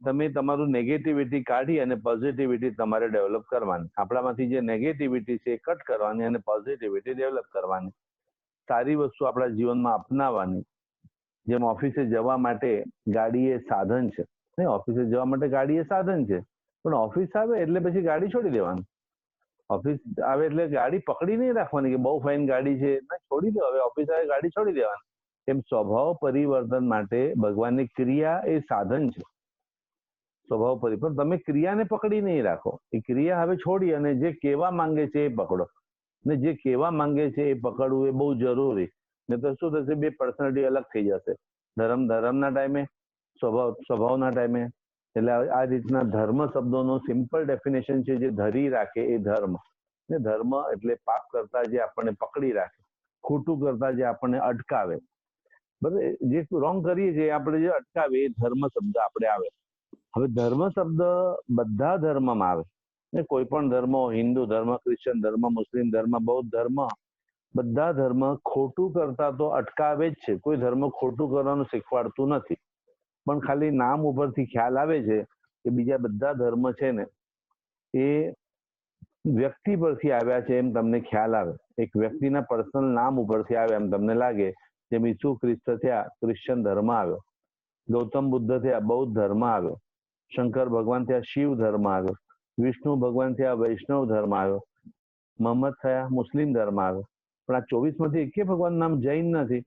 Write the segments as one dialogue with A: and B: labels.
A: તમે તમારું નેગેટિવિટી કાઢી અને પોઝિટિવિટી તમારે ડેવલપ કરવાની. આપણામાંથી જે નેગેટિવિટી છે એ કટ કરવાની અને પોઝિટિવિટી ડેવલપ કરવાની. સારી વસ્તુ આપણા જીવનમાં અપનાવવાની. જેમ ઓફિસે જવા માટે ગાડી એ સાધન છે, નહીં, ઓફિસે જવા માટે ગાડી એ સાધન છે, પણ ઓફિસ આવે એટલે પછી ગાડી છોડી દેવાની. ઓફિસ આવે એટલે ગાડી પકડી નહીં રાખવાની કે બહુ ફાઇન ગાડી છે, ના, છોડી દો. હવે ઓફિસ આવે ગાડી છોડી દેવાની. એમ સ્વભાવ પરિવર્તન માટે ભગવાનની ક્રિયા એ સાધન છે. સ્વભાવ પરિવર્તન તમે ક્રિયાને પકડી નહીં રાખો. એ ક્રિયા હવે છોડી અને જે કહેવા માંગે છે એ પકડો. ને જે કહેવા માંગે છે એ પકડવું એ બહુ જરૂરી. ને તો શું થશે, બે પર્સનાલિટી અલગ થઈ જશે. ધર્મના ટાઈમે, સ્વભાવના ટાઈમે. એટલે આ રીતના ધર્મ શબ્દોનો સિમ્પલ ડેફિનેશન છે, જે ધરી રાખે એ ધર્મ. ને ધર્મ એટલે પાપ કરતા જે આપણને પકડી રાખે, ખોટું કરતા જે આપણને અટકાવે, બરાબર, જે રોંગ કરીએ છીએ આપણે જે અટકાવે એ ધર્મ શબ્દ આપણે આવે. હવે ધર્મ શબ્દ બધા ધર્મમાં આવે. ને કોઈ પણ ધર્મ, હિન્દુ ધર્મ, ક્રિશ્ચન ધર્મ, મુસ્લિમ ધર્મ, બૌદ્ધ ધર્મ, બધા ધર્મ ખોટું કરતા તો અટકાવે જ છે. કોઈ ધર્મ ખોટું કરવાનું શીખવાડતું નથી, પણ ખાલી નામ ઉપરથી ખ્યાલ આવે છે કે બીજા બધા ધર્મ છે ને એ વ્યક્તિ પરથી આવ્યા છે એમ તમને ખ્યાલ આવે. એક વ્યક્તિના પર્સનલ નામ ઉપરથી આવે એમ તમને લાગે. જેમ ઈસુ ખ્રિસ્ત થયા, ક્રિશ્ચન ધર્મ આવ્યો. ગૌતમ બુદ્ધ થયા, બૌદ્ધ ધર્મ આવ્યો. શંકર ભગવાન થયા, શિવ ધર્મ આવ્યો. વિષ્ણુ ભગવાન થયા, વૈષ્ણવ ધર્મ આવ્યો. મોહમ્મદ થયા, મુસ્લિમ ધર્મ આવ્યો. પણ આ 24માંથી એકે ભગવાનનું નામ જૈન નથી.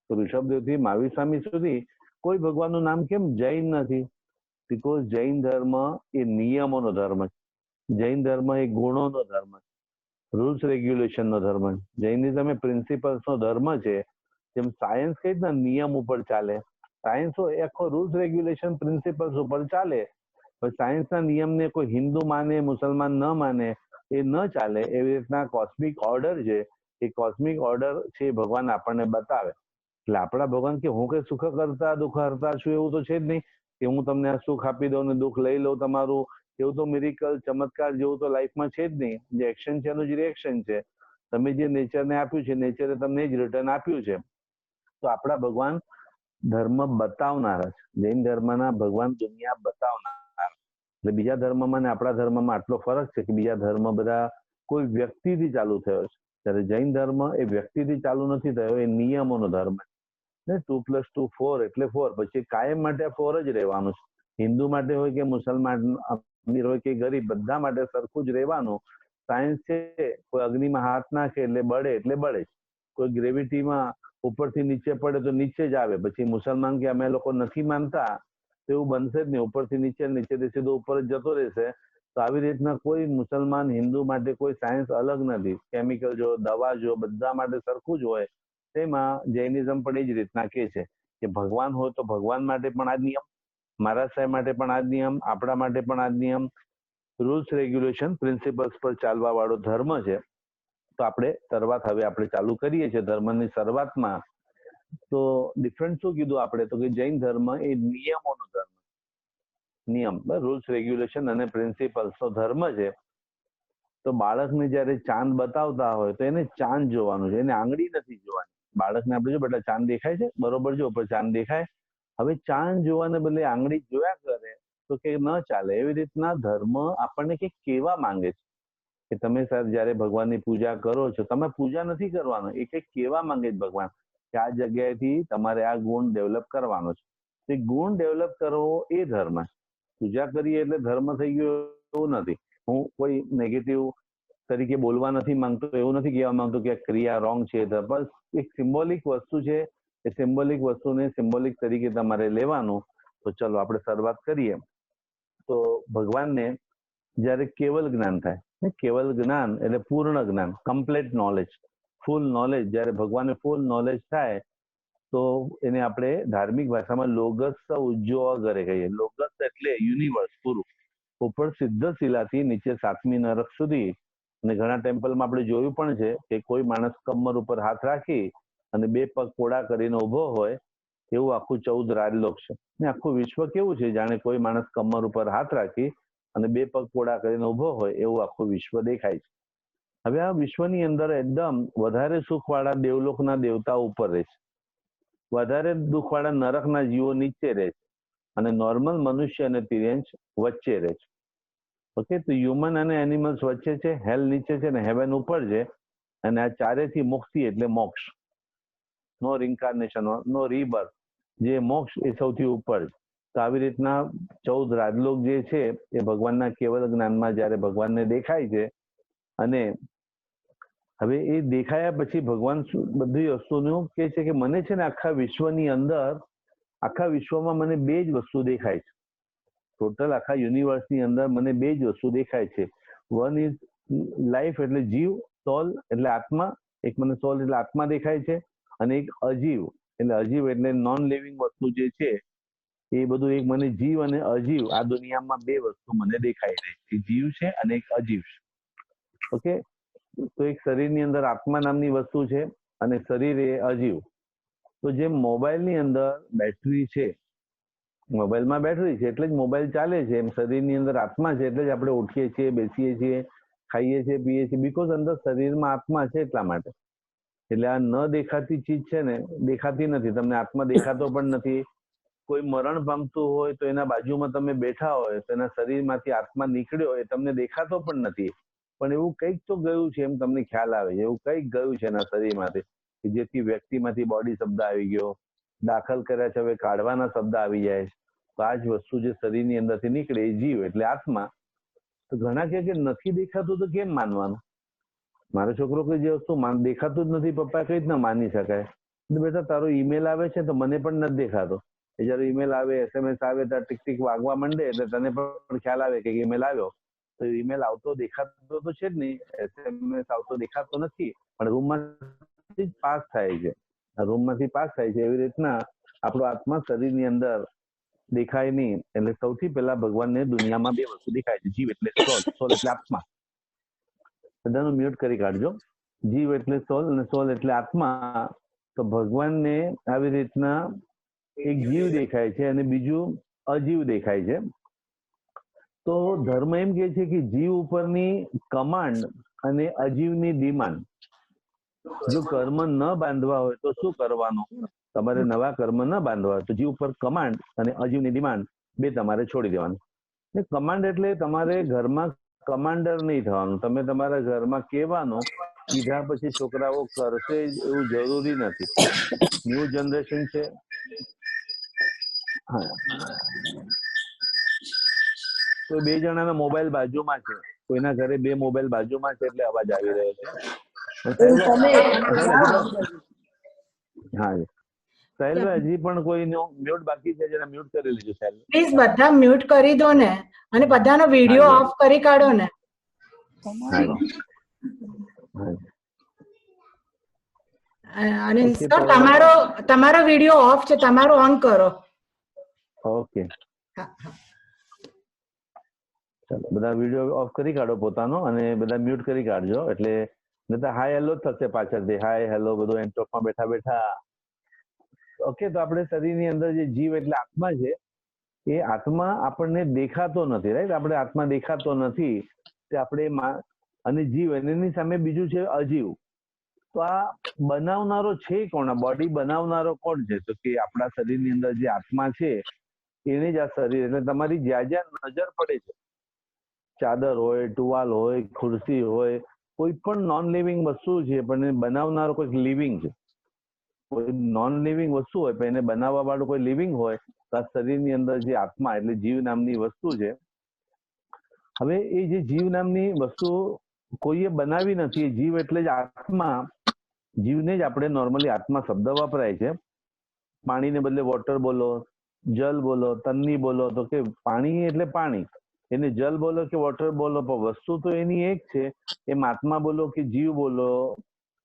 A: તો ઋષભદેવથી મહાવીર સ્વામી સુધી કોઈ ભગવાનનું નામ કેમ જૈન નથી? બીકોઝ જૈન ધર્મ એ નિયમોનો ધર્મ છે. જૈન ધર્મ એ ગુણોનો ધર્મ છે, રૂલ્સ રેગ્યુલેશનનો ધર્મ છે. જૈનિઝમ એ પ્રિન્સિપલ્સનો ધર્મ છે. જેમ સાયન્સ કઈ રીતના નિયમ ઉપર ચાલે, સાયન્સ એ આખો રૂલ્સ રેગ્યુલેશન પ્રિન્સિપલ્સ ઉપર ચાલે. સાયન્સના નિયમને કોઈ હિન્દુ માને, મુસલમાન ન માને, એ ન ચાલે. એવી રીતના કોસ્મિક ઓર્ડર છે, એ કોસ્મિક ઓર્ડર છે ભગવાન આપણને બતાવે. એટલે આપણા ભગવાન કે હું કઈ સુખ કરતા દુઃખ હરતા છું એવું તો છે જ નહીં કે હું તમને આ સુખ આપી દઉં ને દુઃખ લઈ લઉં તમારું. એવું તો મિરેકલ, ચમત્કાર જેવું તો લાઈફમાં છે જ નહીં. જે એક્શન છે એનું જ રિએક્શન છે. તમે જે નેચરને આપ્યું છે, નેચરે તમને જ રિટર્ન આપ્યું છે. તો આપણા ભગવાન ધર્મ બતાવનારા છે. જૈન ધર્મના ભગવાન દુનિયા બતાવનારા. એટલે બીજા ધર્મમાં ને આપણા ધર્મમાં આટલો ફરક છે કે બીજા ધર્મ બધા કોઈ વ્યક્તિથી ચાલુ થયો છે, ત્યારે જૈન ધર્મ એ વ્યક્તિથી ચાલુ નથી થયો, એ નિયમોનો ધર્મ છે. 2 + 2 4 એટલે 4. પછી કાયમ માટે 4 જ રહેવાનું છે. હિન્દુ માટે હોય કે મુસલમાન, અમીર હોય કે ગરીબ, બધા માટે સરખું જ રહેવાનું. સાયન્સ છે, કોઈ અગ્નિમાં હાથ નાખે એટલે બળે એટલે બળે જ. કોઈ ગ્રેવિટીમાં ઉપરથી નીચે પડે તો નીચે જ આવે. પછી મુસલમાન કે અમે લોકો નથી માનતા તો એવું બનશે જ નહીં. ઉપરથી નીચે, નીચેથી સીધો ઉપર જ જતો રહેશે. તો આવી રીતના કોઈ મુસલમાન, હિન્દુ માટે કોઈ સાયન્સ અલગ નથી. કેમિકલ જો, દવા જો, બધા માટે સરખું જ હોય. તેમાં જૈનિઝમ પણ એ જ રીતના કહે છે કે ભગવાન હોય તો ભગવાન માટે પણ આ જ નિયમ, મહારાજ સાહેબ માટે પણ આ જ નિયમ, આપણા માટે પણ આ જ નિયમ. રૂલ્સ રેગ્યુલેશન પ્રિન્સિપલ્સ પર ચાલવા વાળો ધર્મ છે. તો આપણે શરૂઆત હવે આપણે ચાલુ કરીએ છીએ ધર્મની શરૂઆતમાં. તો ડિફરન્સ શું કીધું આપણે? તો કે જૈન ધર્મ એ નિયમોનો ધર્મ, નિયમ, રૂલ્સ રેગ્યુલેશન અને પ્રિન્સિપલ્સનો ધર્મ છે. તો બાળકને જયારે ચાંદ બતાવતા હોય તો એને ચાંદ જોવાનું છે, એને આંગળી નથી જોવાની. બાળકને આપણે જો બેટા ચાંદ દેખાય છે, બરોબર જો ઉપર ચાંદ દેખાય. હવે ચાંદ જોવાને બદલે આંગળી જોયા કરે તો કે ન ચાલે. એવી રીતના ધર્મ આપણને કંઈક કહેવા માંગે છે કે તમે સર જયારે ભગવાનની પૂજા કરો છો, તમે પૂજા નથી કરવાનો, એ કંઈક કહેવા માંગે છે ભગવાન કે આ જગ્યાએથી તમારે આ ગુણ ડેવલપ કરવાનો છે. તે ગુણ ડેવલપ કરવો એ ધર્મ છે. પૂજા કરીએ એટલે ધર્મ થઈ ગયો એવું નથી. હું કોઈ નેગેટિવ તરીકે બોલવા નથી માંગતો, એવું નથી કહેવા માંગતો કે આ ક્રિયા રોંગ છે. બસ એક સિમ્બોલિક વસ્તુ છે. એ સિમ્બોલિક વસ્તુને સિમ્બોલિક તરીકે તમારે લેવાનું. તો ચલો આપણે શરૂઆત કરીએ. તો ભગવાનને જ્યારે કેવલ જ્ઞાન થાય, કેવલ જ્ઞાન એટલે પૂર્ણ જ્ઞાન, કમ્પ્લીટ નોલેજ, ફૂલ નોલેજ. જ્યારે ભગવાનને ફૂલ નોલેજ થાય તો એને આપણે ધાર્મિક ભાષામાં લોગસ ઉજ્જવગરે કહીએ. લોગસ એટલે યુનિવર્સ પૂરું, ઉપર સિદ્ધ શિલાથી નીચે 7મી નરક સુધી. અને ઘણા ટેમ્પલમાં આપણે જોયું પણ છે કે કોઈ માણસ કમર ઉપર હાથ રાખી અને 2 પગ પોળા કરીને ઉભો હોય, એવું આખું 14 રાજલોક છે. ને આખું વિશ્વ કેવું છે, જાણે કોઈ માણસ કમર ઉપર હાથ રાખી અને 2 પગ પોળા કરીને ઉભો હોય એવું આખું વિશ્વ દેખાય છે. હવે આ વિશ્વની અંદર એકદમ વધારે સુખવાળા દેવલોકના દેવતાઓ ઉપર રહે છે, વધારે દુઃખવાળા નરકના જીવો નીચે રહે છે. અને નોર્મલ મનુષ્ય અને તિર્યંશ વચ્ચે રહે છે. ઓકે, તો હ્યુમન અને એનિમલ્સ વચ્ચે છે, હેલ નીચે છે ને હેવન ઉપર છે, અને આ ચારેથી મુક્તિ એટલે મોક્ષ. નો રિન્કાર્નેશન, નો રીબર્થ, જે મોક્ષ એ સૌથી ઉપર છે. તો આવી રીતના 14 રાજલોક જે છે એ ભગવાનના કેવલ જ્ઞાનમાં જ્યારે ભગવાનને દેખાય છે, અને હવે એ દેખાયા પછી ભગવાન બધી વસ્તુનું કે છે કે મને છે ને આખા વિશ્વની અંદર, આખા વિશ્વમાં મને બે જ વસ્તુ દેખાય છે. ટોટલ આખા યુનિવર્સની અંદર મને બે જ વસ્તુ દેખાય છે. વન ઇઝ લાઈફ એટલે જીવ, સોલ એટલે આત્મા, એક મને સોલ એટલે આત્મા દેખાય છે, અને એક અજીવ એટલે નોન લિવિંગ વસ્તુ જે છે એ બધું એક મને જીવ અને અજીવ, આ દુનિયામાં બે વસ્તુ મને દેખાઈ રહી છે, જીવ છે અને એક અજીવ છે. ઓકે, તો એક શરીરની અંદર આત્મા નામની વસ્તુ છે અને શરીર એ અજીવ. તો જેમ મોબાઈલની અંદર બેટરી છે, મોબાઈલમાં બેટરી છે એટલે જ મોબાઈલ ચાલે છે, એમ શરીરની અંદર આત્મા છે એટલે જ આપણે ઉઠીએ છીએ, બેસીએ છીએ, ખાઈએ છીએ, પીએ છીએ, બીકોઝ અંદર શરીરમાં આત્મા છે એટલા માટે. એટલે આ ન દેખાતી ચીજ છે ને, દેખાતી નથી, તમને આત્મા દેખાતો પણ નથી. કોઈ મરણ પામતું હોય તો એના બાજુમાં તમે બેઠા હોય તો એના શરીરમાંથી આત્મા નીકળ્યો એ તમને દેખાતો પણ નથી, પણ એવું કંઈક તો ગયું છે એમ તમને ખ્યાલ આવે છે, એવું કંઈક ગયું છે એના શરીરમાંથી કે જેથી વ્યક્તિમાંથી બોડી શબ્દ આવી ગયો, દાખલ કર્યા છે હવે કાઢવાના શબ્દ આવી જાય. તો આ જ વસ્તુ જે શરીરની અંદરથી નીકળે એ જીવ એટલે આત્મા. તો ઘણા કહે કે નથી દેખાતું તો કેમ માનવાનું? મારો છોકરો કે જે વસ્તુ દેખાતું જ નથી પપ્પા, કઈ રીતના માની શકાય? બેટા તારો ઈમેલ આવે છે તો મને પણ નથી દેખાતો. જયારે ઈમેલ આવે, SMS આવે ત્યારે ટીક ટીક વાગવા માંડે એટલે તને પણ ખ્યાલ આવે કે ઈમેલ આવ્યો. તો ઈમેલ આવતો દેખાતો તો છે જ નહીં, SMS આવતો દેખાતો નથી, પણ રૂમમાંથી પાસ થાય છે, રૂમમાંથી પાસ થાય છે. એવી રીતના આપણો આત્મા શરીરની અંદર દેખાય નહીં. એટલે સૌથી પહેલા ભગવાનને દુનિયામાં બે વસ્તુ દેખાય છે, જીવ એટલે સોલ, સોલ એટલે આત્મા. બધાનું મ્યુટ કરી કાઢજો. જીવ એટલે સોલ અને સોલ એટલે આત્મા. તો ભગવાનને આવી રીતના એક જીવ દેખાય છે અને બીજું અજીવ દેખાય છે. તો ધર્મ એમ કે છે કે જીવ ઉપરની કમાન્ડ અને અજીવની ડિમાન્ડ. જો કર્મ ન બાંધવા હોય તો શું કરવાનું? તમારે નવા કર્મ ન બાંધવા હોય તો જીવ ઉપર કમાન્ડ અને અજીવની ડિમાન્ડ બે તમારે છોડી દેવાનું. કમાન્ડ એટલે તમારે ઘરમાં કમાન્ડર નહીં થવાનું, તમે તમારા ઘરમાં કહેવાનું, કીધા પછી છોકરાઓ કરશે એવું જરૂરી નથી. ન્યૂ જનરેશન છે. તો બે જણાના મોબાઈલ બાજુમાં છે, કોઈના ઘરે બે મોબાઈલ બાજુમાં છે એટલે અવાજ આવી રહ્યો છે. હા, સાહેલ હજી પણ કોઈનો મ્યુટ બાકી છે, જરા મ્યુટ કરી લેજો સાહેલ.
B: પ્લીઝ બધા મ્યુટ કરી દો ને, અને બધાનો વિડિયો ઓફ કરી કાઢો ને. અને સર તમારો વિડિયો ઓફ છે, તમારો ઓન કરો.
A: ઓકે, ચાલો બધા વિડિયો ઓફ કરી કાઢો પોતાનો, અને બધા મ્યુટ કરી કાઢજો. એટલે નહીતર હાય હેલો થશે પાછળથી, હાય હેલો બધું એન્ટોકમાં બેઠા બેઠા. ઓકે, તો આપણે શરીરની અંદર જે જીવ એટલે આત્મા છે, એ આત્મા આપણને દેખાતો નથી, રાઈટ? આપણે આત્મા દેખાતો નથી તે આપણે, અને જીવ એની સામે બીજું છે અજીવ. તો આ બનાવનારો છે કોણ? આ બોડી બનાવનારો કોણ છે? તો કે આપણા શરીરની અંદર જે આત્મા છે એને જ આ શરીર, એટલે તમારી જ્યાં જ્યાં નજર પડે છે, ચાદર હોય, ટુવાલ હોય, ખુરશી હોય, કોઈ પણ નોન લિવિંગ વસ્તુ છે પણ એને બનાવનારો કોઈક લિવિંગ છે. કોઈ નોન લિવિંગ વસ્તુ હોય પણ એને બનાવવા વાળું કોઈ લિવિંગ હોય. તો આ શરીરની અંદર જે આત્મા એટલે જીવ નામની વસ્તુ છે. હવે એ જે જીવ નામની વસ્તુ કોઈએ બનાવી નથી, જીવ એટલે જ આત્મા. જીવને જ આપણે નોર્મલી આત્મા શબ્દ વપરાય છે. પાણીને બદલે વોટર બોલો, જલ બોલો, તન્ની બોલો, તો કે પાણી એટલે પાણી, એને જલ બોલો કે વોટર બોલો, પણ વસ્તુ તો એની એક છે. એમ આત્મા બોલો કે જીવ બોલો,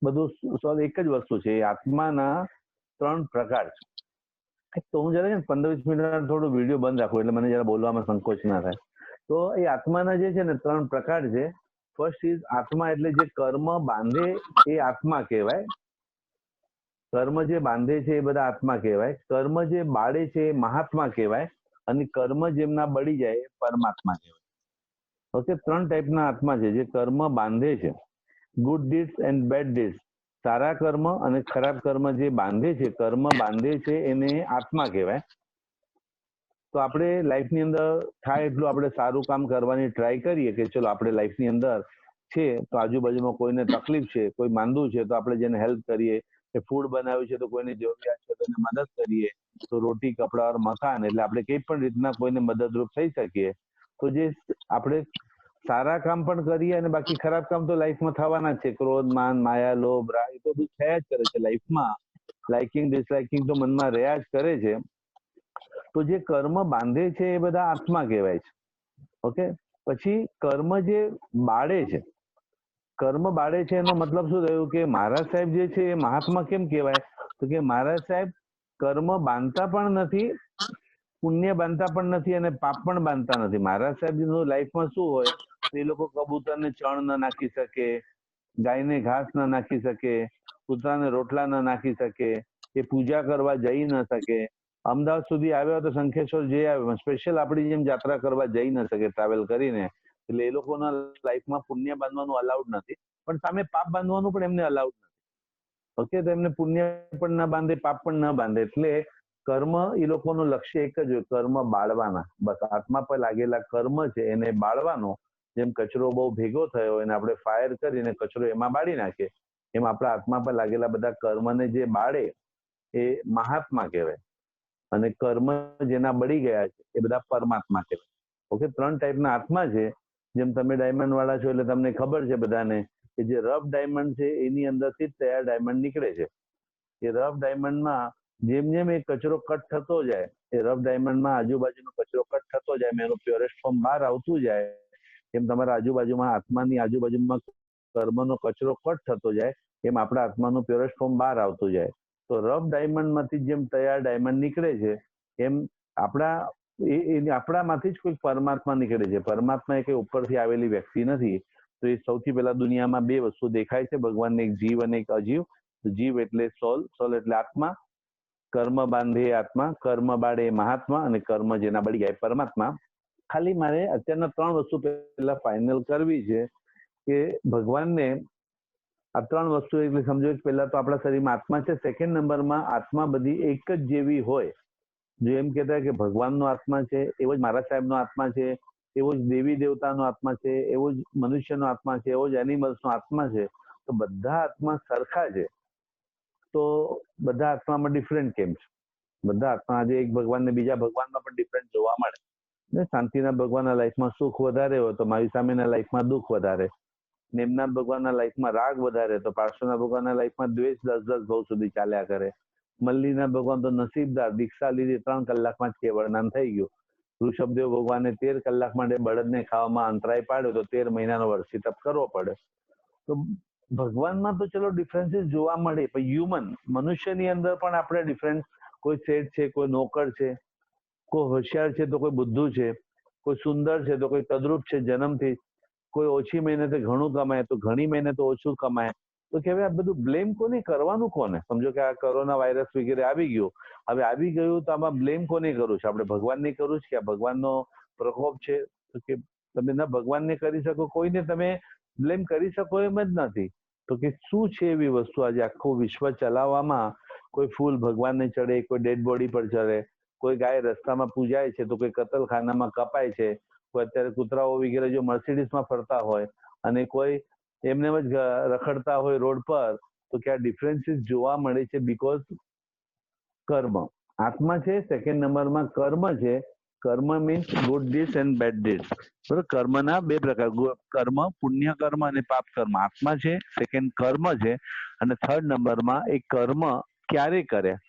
A: બધું એક જ વસ્તુ છે. આત્માના 3 પ્રકાર છે. તો હું જરા 15-20 મિનિટ થોડું વિડીયો બંધ રાખું એટલે મને જરા બોલવામાં સંકોચ ના થાય. તો એ આત્માના જે છે ને 3 પ્રકાર છે. ફર્સ્ટ ઇઝ આત્મા એટલે જે કર્મ બાંધે એ આત્મા કહેવાય. કર્મ જે બાંધે છે એ બધા આત્મા કહેવાય. કર્મ જે બાળે છે એ મહાત્મા કહેવાય. અને કર્મ જેમના બળી જાય એ પરમાત્મા કહેવાય. ઓકે, 3 ટાઈપના આત્મા છે જે કર્મ બાંધે છે. Good deeds and bad deeds, સારા કર્મ અને ખરાબ કર્મ જે બાંધે છે, કર્મ બાંધે છે, એને આત્મા કહેવાય. તો આપણે લાઈફની અંદર થાય એટલું આપણે સારું કામ કરવાની ટ્રાય કરીએ કે ચલો આપણે લાઈફની અંદર છે તો આજુબાજુમાં કોઈને તકલીફ છે, કોઈ માંદું છે તો આપણે જેને હેલ્પ કરીએ, કે ફૂડ બનાવ્યું છે તો કોઈને જરૂરિયાત છે તો એને મદદ કરીએ, તો રોટી કપડા ઓર મકાન એટલે આપણે કઈ પણ રીતના કોઈને મદદરૂપ થઈ શકીએ. તો જે આપણે સારા કામ પણ કરીએ અને બાકી ખરાબ કામ તો લાઈફમાં થવાના જ છે. ક્રોધ, માન, માયા, લોભ, રાગ એ તો બધું થયા જ કરે છે લાઈફમાં. લાઇકિંગ ડિસલાઇકિંગ તો મનમાં રહ્યા જ કરે છે. તો જે કર્મ બાંધે છે એ બધા આત્મા કહેવાય છે. ઓકે, પછી કર્મ જે બાળે છે, કર્મ બાળે છે એનો મતલબ શું થયું કે મહારાજ સાહેબ જે છે એ મહાત્મા કેમ કહેવાય? તો કે મહારાજ સાહેબ કર્મ બાંધતા પણ નથી, પુણ્ય બાંધતા પણ નથી અને પાપ પણ બાંધતા નથી. મહારાજ સાહેબ લાઈફમાં શું હોય, એ લોકો કબૂતરને ચણ ન નાખી શકે, ગાયને ઘાસ ન નાખી શકે, કૂતરાને રોટલા ન નાખી શકે, એ પૂજા કરવા જઈ ન શકે. અમદાવાદ સુધી આવ્યા તો શંખેશ્વર જઈ આવ્યો, સ્પેશિયલ આપણી જેમ યાત્રા કરવા જઈ ન શકે ટ્રાવેલ કરીને. એટલે એ લોકોના લાઈફમાં પુણ્ય બાંધવાનું અલાઉડ નથી, પણ સામે પાપ બાંધવાનું પણ એમને અલાઉડ નથી. ઓકે, તો એમને પુણ્ય પણ ના બાંધે, પાપ પણ ના બાંધે. એટલે કર્મ એ લોકોનું લક્ષ્ય એક જ હોય, કર્મ બાળવાના. બસ આત્મા પર લાગેલા કર્મ છે એને બાળવાનો. જેમ કચરો બહુ ભેગો થયો એને આપણે ફાયર કરીને કચરો એમાં બાળી નાખીએ, એમ આપણા આત્મા પર લાગેલા બધા કર્મને જે બાળે એ મહાત્મા કહેવાય. અને કર્મ જેના બળી ગયા છે એ બધા પરમાત્મા કહેવાય. ઓકે, 3 ટાઈપના આત્મા છે. જેમ તમે ડાયમંડ વાળા છો એટલે તમને ખબર છે બધાને કે જે રફ ડાયમંડ છે એની અંદરથી જ તૈયાર ડાયમંડ નીકળે છે. એ રફ ડાયમંડમાં જેમ જેમ એ કચરો કટ થતો જાય, એ રફ ડાયમંડમાં આજુબાજુનો કચરો કટ થતો જાય, એનું પ્યોરેસ્ટ ફોર્મ બહાર આવતું જાય, એમ તમારા આજુબાજુમાં આત્માની આજુબાજુમાં કર્મનો કચરો કટ થતો જાય, એમ આપણા આત્માનું પ્યોરેસ્ટ ફોર્મ બહાર આવતું જાય. તો રફ ડાયમંડમાંથી જેમ તૈયાર ડાયમંડ નીકળે છે એમ આપણામાંથી જ કોઈ પરમાત્મા નીકળે છે. પરમાત્મા એ કઈ ઉપરથી આવેલી વ્યક્તિ નથી. તો એ સૌથી પહેલા દુનિયામાં 2 વસ્તુ દેખાય છે ભગવાનને, એક જીવ અને એક અજીવ. જીવ એટલે સોલ, સોલ એટલે આત્મા. કર્મ બાંધે આત્મા, કર્મ બાળે મહાત્મા, અને કર્મ જેના બળી જાય પરમાત્મા. ખાલી મારે અત્યારના 3 વસ્તુ પહેલા ફાઇનલ કરવી છે કે ભગવાનને આ 3 વસ્તુ એટલે સમજો કે પહેલા તો આપણા શરીરમાં આત્મા છે, સેકન્ડ નંબરમાં આત્મા બધી એક જ જેવી હોય. જો એમ કહેતા કે ભગવાનનો આત્મા છે, એવો જ મહારાજ સાહેબનો આત્મા છે, એવો જ દેવી દેવતાનો આત્મા છે, એવો જ મનુષ્યનો આત્મા છે, એવો જ એનિમલ્સનો આત્મા છે, તો બધા આત્મા સરખા છે. તો બધા આત્મામાં ડિફરન્ટ કેમ છે? બધા આત્મા આજે એક ભગવાનને બીજા ભગવાનમાં પણ ડિફરન્ટ જોવા મળે. ને શાંતિના ભગવાનના લાઈફમાં સુખ વધારે હોય તો મારી સામેના લાઈફમાં દુઃખ વધારે, નેમના ભગવાનના લાઈફમાં રાગ વધારે તો પાર્શ્વના ભગવાનના લાઈફમાં દ્વેષ 10-10 ભાવ સુધી ચાલ્યા કરે. મલ્લીના ભગવાન તો નસીબદાર, દીક્ષા લીધી 3 કલાકમાં જ કેવળનામ થઈ ગયું. ઋષભદેવ ભગવાને 13 કલાક માટે બળદને ખાવામાં અંતરાય પાડ્યો તો 13 મહિનાનો વર્ષી તપ કરવો પડે. તો ભગવાનમાં તો ચલો ડિફરન્સીસ જોવા મળે, પણ હ્યુમન મનુષ્યની અંદર પણ આપણે ડિફરન્સ, કોઈ શેઠ છે, કોઈ નોકર છે, કોઈ હોશિયાર છે તો કોઈ બુદ્ધુ છે, કોઈ સુંદર છે તો કોઈ તદ્રુપ છે જન્મથી, કોઈ ઓછી મહેનતે ઘણું કમાય તો ઘણી મહેનતે ઓછું કમાય. તો કહેવાય આ બધું બ્લેમ કોને કરવાનું? કોને? સમજો કે આ કોરોના વાયરસ વગેરે આવી ગયું, હવે આવી ગયું તો આમાં બ્લેમ કોને કરું છે? આપણે ભગવાનને કરું છે કે આ ભગવાનનો પ્રકોપ છે? તો કે તમે ના ભગવાનને કરી શકો, કોઈને તમે બ્લેમ કરી શકો એમ જ નથી. તો કે શું છે એવી વસ્તુ આજે આખું વિશ્વ ચલાવવામાં? કોઈ ફૂલ ભગવાનને ચડે, કોઈ ડેડ બોડી પર ચડે, કોઈ ગાય રસ્તામાં પૂજાય છે તો કોઈ કતલખાનામાં કપાય છે, કોઈ અત્યારે કૂતરાઓ વગેરે જો મર્સિડીઝમાં ફરતા હોય અને કોઈ એમને જ રખડતા હોય રોડ પર, તો કે આ ડિફરન્સીસ જોવા મળે છે બીકોઝ કર્મ. આત્મા છે, સેકન્ડ નંબરમાં કર્મ છે. Karma means good deeds and bad deeds. બરોબર, કર્મના 2 પ્રકાર, કર્મ, પુણ્ય કર્મ અને પાપ કર્મ. આત્મા છે, સેકન્ડ કર્મ છે, અને થર્ડ નંબરમાં એ કર્મ ક્યારે કર્યા.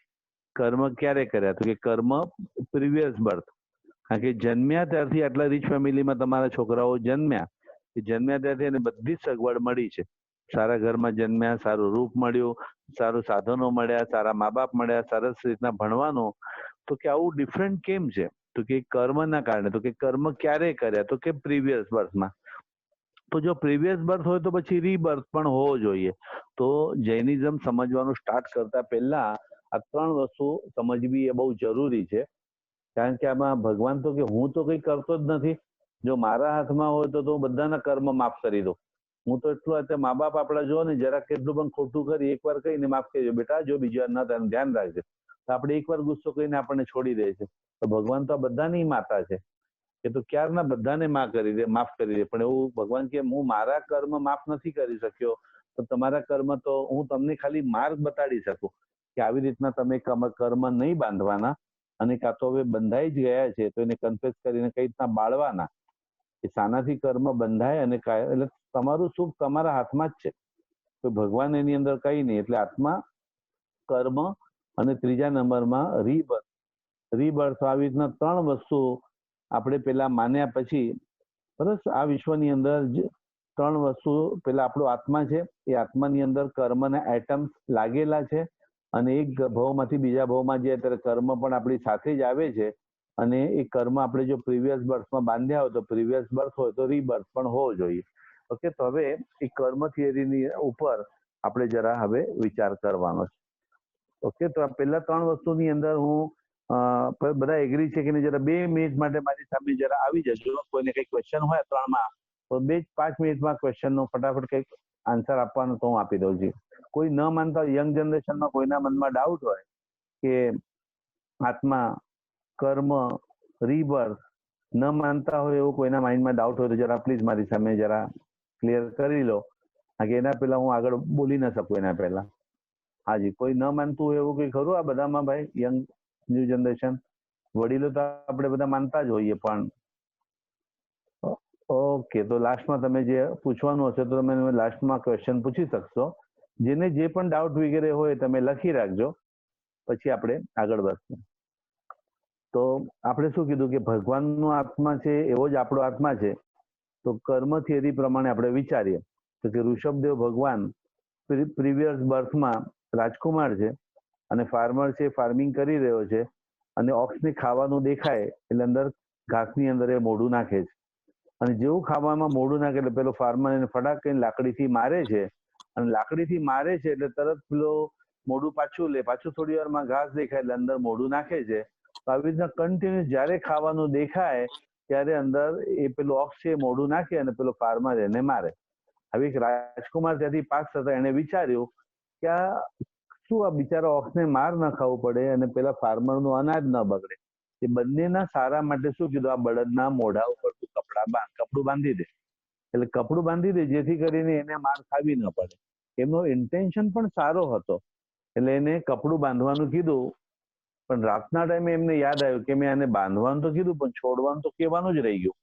A: કર્મ ક્યારે કર્યા? તો કે કર્મ પ્રીવિયસ બર્થ. કારણ કે જન્મ્યા ત્યારથી આટલા રીચ ફેમિલીમાં તમારા છોકરાઓ જન્મ્યા, એ જન્મ્યા ત્યારથી એને બધી જ સગવડ મળી છે. સારા ઘરમાં જન્મ્યા, સારું રૂપ મળ્યું, સારું સાધનો મળ્યા, સારા મા બાપ મળ્યા, સરસ રીતના ભણવાનું. તો કે આવું ડિફરન્ટ કેમ છે? તો કે કર્મના કારણે. તો કે કર્મ ક્યારે કર્યા? તો કે પ્રીવિયસ બર્થમાં. તો જો પ્રીવિયસ બર્થ હોય તો પછી રીબર્થ પણ હોવો જોઈએ. તો જૈનિઝમ સમજવાનું સ્ટાર્ટ કરતા પહેલા આ 3 વસ્તુ સમજવી એ બહુ જરૂરી છે. કારણ કે આમાં ભગવાન તો કે હું તો કઈ કરતો જ નથી, જો મારા હાથમાં હોય તો હું બધાના કર્મ માફ કરી દઉં. હું તો એટલું, અત્યારે મા બાપ આપણા જો ને જરાક કેટલું પણ ખોટું કરી એકવાર કહીને માફ કરી દો, બેટા જો બીજી વાર ના થાય ધ્યાન રાખજે. તો આપણે એકવાર ગુસ્સો કરીને આપણને છોડી દે છે. તો ભગવાન તો આ બધાની માતા છે, એ તો ક્યારના બધાને માફ કરી દે. પણ એવું ભગવાન કે હું મારા કર્મ માફ નથી કરી શક્યો, તો તમારા કર્મ તો હું તમને ખાલી માર્ગ બતાડી શકું કે આવી રીતના તમે કર્મ નહીં બાંધવાના, અને કાં તો હવે બંધાઈ જ ગયા છે તો એને કન્ફેસ કરીને કઈ રીતના બાળવાના, એ શાનાથી કર્મ બંધાય અને એટલે તમારું સુખ તમારા હાથમાં જ છે, તો ભગવાન એની અંદર કઈ નહીં. એટલે આત્મા, કર્મ અને ત્રીજા નંબરમાં રીબર્થ. આવી રીતના 3 વસ્તુ આપણે પેલા માન્યા પછી, બસ આ વિશ્વની અંદર જ 3 વસ્તુ, પેલા આપણો આત્મા છે, એ આત્માની અંદર કર્મના એટમ્સ લાગેલા છે, અને એક ભાવમાંથી બીજા ભાવમાં જાય ત્યારે કર્મ પણ આપણી સાથે જ આવે છે, અને એ કર્મ આપણે જો પ્રીવિયસ બર્થમાં બાંધ્યા હોય તો પ્રીવિયસ બર્થ હોય તો રીબર્થ પણ હોવો જોઈએ. ઓકે, તો હવે એ કર્મ થિયરીની ઉપર આપણે જરા હવે વિચાર કરવાનો છે. ઓકે, તો આ પહેલા 3 વસ્તુની અંદર હું બધા એગ્રી છે કે નહીં, જરા 2 મિનિટ માટે મારી સામે જરા આવી જજો. કોઈને કઈ ક્વેશ્ચન હોય 3માં તો 2-5 મિનિટમાં ક્વેશ્ચનનો ફટાફટ કંઈક આન્સર આપવાનો તો હું આપી દઉં છું. કોઈ ન માનતા યંગ જનરેશનમાં કોઈના મનમાં ડાઉટ હોય કે આત્મા, કર્મ, રીબર્થ ન માનતા હોય એવું કોઈના માઇન્ડમાં ડાઉટ હોય તો જરા પ્લીઝ મારી સામે જરા ક્લિયર કરી લો, કે એના પહેલા હું આગળ બોલી ન શકું એના પહેલા. હાજી, કોઈ ન માનતું હોય એવું કઈ ખરું આ બધામાં ભાઈ? યંગ ન્યુ જનરેશન, વડીલો તો આપણે બધા માનતા જ હોઈએ, પણ ઓકે, તો લાસ્ટમાં તમે જે પૂછવાનું હશે તો તમે લાસ્ટમાં ક્વેશ્ચન પૂછી શકશો. જેને જે પણ ડાઉટ વગેરે હોય તમે લખી રાખજો, પછી આપણે આગળ વધશું. તો આપણે શું કીધું કે ભગવાનનો આત્મા છે એવો જ આપણો આત્મા છે. તો કર્મ થિયરી પ્રમાણે આપણે વિચારીએ તો કે ઋષભદેવ ભગવાન પ્રીવિયસ બર્થમાં રાજકુમાર છે, અને ફાર્મર છે, ફાર્મિંગ કરી રહ્યો છે, અને ઓક્સને ખાવાનું દેખાય એટલે અંદર ઘાસની અંદર એ મોઢું નાખે છે, અને જેવું ખાવામાં મોઢું નાખે એટલે પેલો ફાર્મર એને ફટાક કરીને લાકડીથી મારે છે, અને લાકડીથી મારે છે એટલે તરત પેલો મોઢું પાછું લે, પાછું થોડી વારમાં ઘાસ દેખાય એટલે અંદર મોઢું નાખે છે. તો આવી રીતના કન્ટિન્યુઅસ જ્યારે ખાવાનું દેખાય ત્યારે અંદર એ પેલું ઓક્સ છે મોઢું નાખે અને પેલો ફાર્મર એને મારે. હવે એક રાજકુમાર ત્યાંથી પાસ થતા એને વિચાર્યું કે આ શું આ બિચારા ઓક્સને માર ન ખાવું પડે અને પેલા ફાર્મરનું અનાજ ન બગડે. એ બંનેના સારા માટે શું કીધું, આ બળદના મોઢા ઉપર કપડું બાંધી દે. એટલે કપડું બાંધી દે જેથી કરીને એને માર ખાવી ન પડે. એમનો ઇન્ટેન્શન પણ સારો હતો, એટલે એને કપડું બાંધવાનું કીધું. પણ રાતના ટાઈમે એમને યાદ આવ્યું કે મેં આને બાંધવાનું તો કીધું પણ છોડવાનું તો કહેવાનું જ રહી ગયું.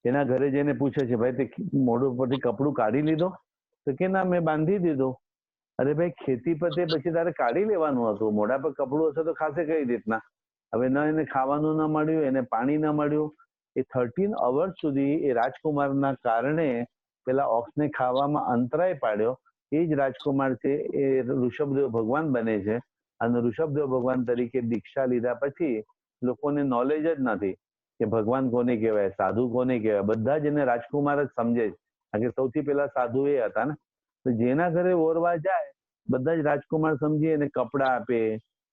A: એના ઘરે જઈને પૂછે છે, ભાઈ તે મોઢું પરથી કપડું કાઢી લીધો? તો કે ના, મેં બાંધી દીધું. અરે ભાઈ, ખેતી પતે પછી તારે કાઢી લેવાનું હતું, મોઢા પર કપડું હશે તો ખાશે કઈ રીતના? હવે ન એને ખાવાનું ન મળ્યું, એને પાણી ન મળ્યું. એ 13 અવર્સ સુધી એ રાજકુમારના કારણે પેલા ઓક્સને ખાવામાં અંતરાય પાડ્યો. એ જ રાજકુમાર છે એ ઋષભદેવ ભગવાન બને છે, અને ઋષભદેવ ભગવાન તરીકે દીક્ષા લીધા પછી લોકોને નોલેજ જ નથી કે ભગવાન કોને કહેવાય, સાધુ કોને કહેવાય. બધા જ એને રાજકુમાર જ સમજે છે, કારણ કે સૌથી પહેલા સાધુ એ હતા ને. તો જેના ઘરે ઓરવા જાય બધા જ રાજકુમાર સમજી એને કપડા આપે,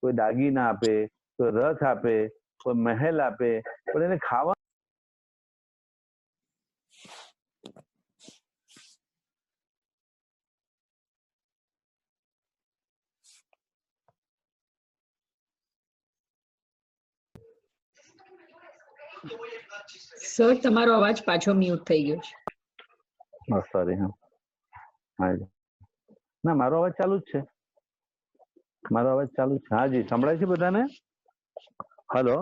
A: કોઈ દાગીના આપે, કોઈ રથ આપે, કોઈ મહેલ આપે, પણ એને ખાવા
C: સર તમારો અવાજ પાછો મ્યુટ થઈ ગયો છે.
A: સોરી. હા, ના, મારો અવાજ ચાલુ જ છે. મારો અવાજ ચાલુ જ છે. હાજી, સંભળાય છે બધાને? હેલો?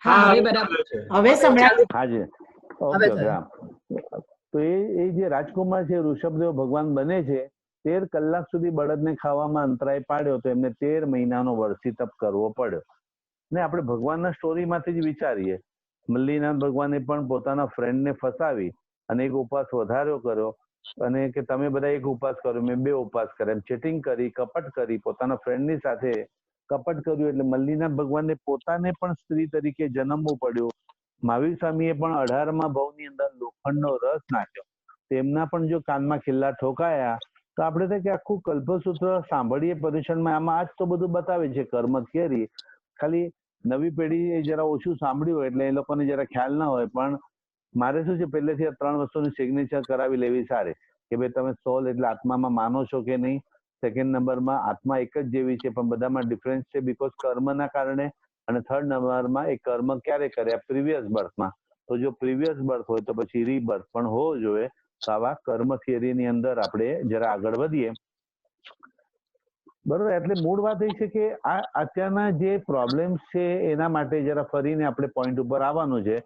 C: હા, હવે બરાબર છે.
B: હવે સંભળાય.
A: હાજી, ઓકે ઓકે. હા, તો એ જે રાજકુમાર છે ઋષભદેવ ભગવાન બને છે, 13 કલાક સુધી બળદને ખાવામાં અંતરાય પાડ્યો તો એમને 13 મહિનાનો વર્ષી તપ કરવો પડ્યો. ને આપણે ભગવાનના સ્ટોરીમાંથી જ વિચારીએ. મલ્લીનાથ ભગવાને પણ પોતાના ફ્રેન્ડને ફસાવી અને એક ઉપવાસ વધાર્યો કર્યો, અને કે તમે બધા એક ઉપવાસ કરો, મેં 2 ઉપવાસ કર્યા. એમ ચીટિંગ કરી, કપટ કરી, પોતાના ફ્રેન્ડની સાથે કપટ કર્યું. એટલે મલ્લીનાથ ભગવાનને પોતાને પણ સ્ત્રી તરીકે જન્મવું પડ્યું. મહાવીર સ્વામીએ પણ 18મા ભાવની અંદર લોખંડનો રસ નાખ્યો. તેમના પણ જો કાનમાં ખિલ્લા ઠોકાયા તો આપણે તો કે આખું કલ્પસૂત્ર સાંભળીએ પર્યુષણમાં, આમાં આજ તો બધું બતાવે છે કર્મ થિયરી. ખાલી નવી પેઢી જરા ઓછું સાંભળ્યું એટલે એ લોકોને જરા ખ્યાલ ના હોય. પણ મારે શું છે, પહેલેથી આ 3 વસ્તુની સિગ્નેચર કરાવી લેવી સારી, કે ભાઈ તમે સોલ એટલે આત્મામાં માનો છો કે નહીં, સેકન્ડ નંબરમાં આત્મા એક જ જેવી છે પણ બધામાં ડિફરન્સ છે બીકોઝ કર્મના કારણે, અને થર્ડ નંબરમાં એ કર્મ ક્યારે કર્યા? પ્રીવિયસ બર્થમાં. તો જો પ્રીવિયસ બર્થ હોય તો પછી રીબર્થ પણ હોવો જોઈએ. તો આવા કર્મ થિયરીની અંદર આપણે જરા આગળ વધીએ. બરોબર, એટલે મૂળ વાત એ છે કે આ અત્યારના જે પ્રોબ્લેમ્સ છે એના માટે જરા ફરીને આપણે પોઈન્ટ ઉપર આવવાનું છે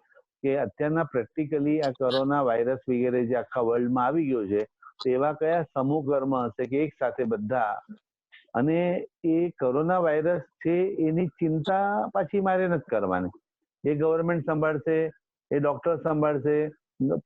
A: કે અત્યારના પ્રેક્ટિકલી આ કોરોના વાયરસ વગેરે જે આખા વર્લ્ડમાં આવી ગયો છે, એવા કયા સમૂહ કર્મ હશે કે એક સાથે બધા, અને એ કોરોના વાયરસ છે એની ચિંતા પાછી મારે નથી કરવાની. એ ગવર્મેન્ટ સંભાળશે, એ ડોક્ટર સંભાળશે,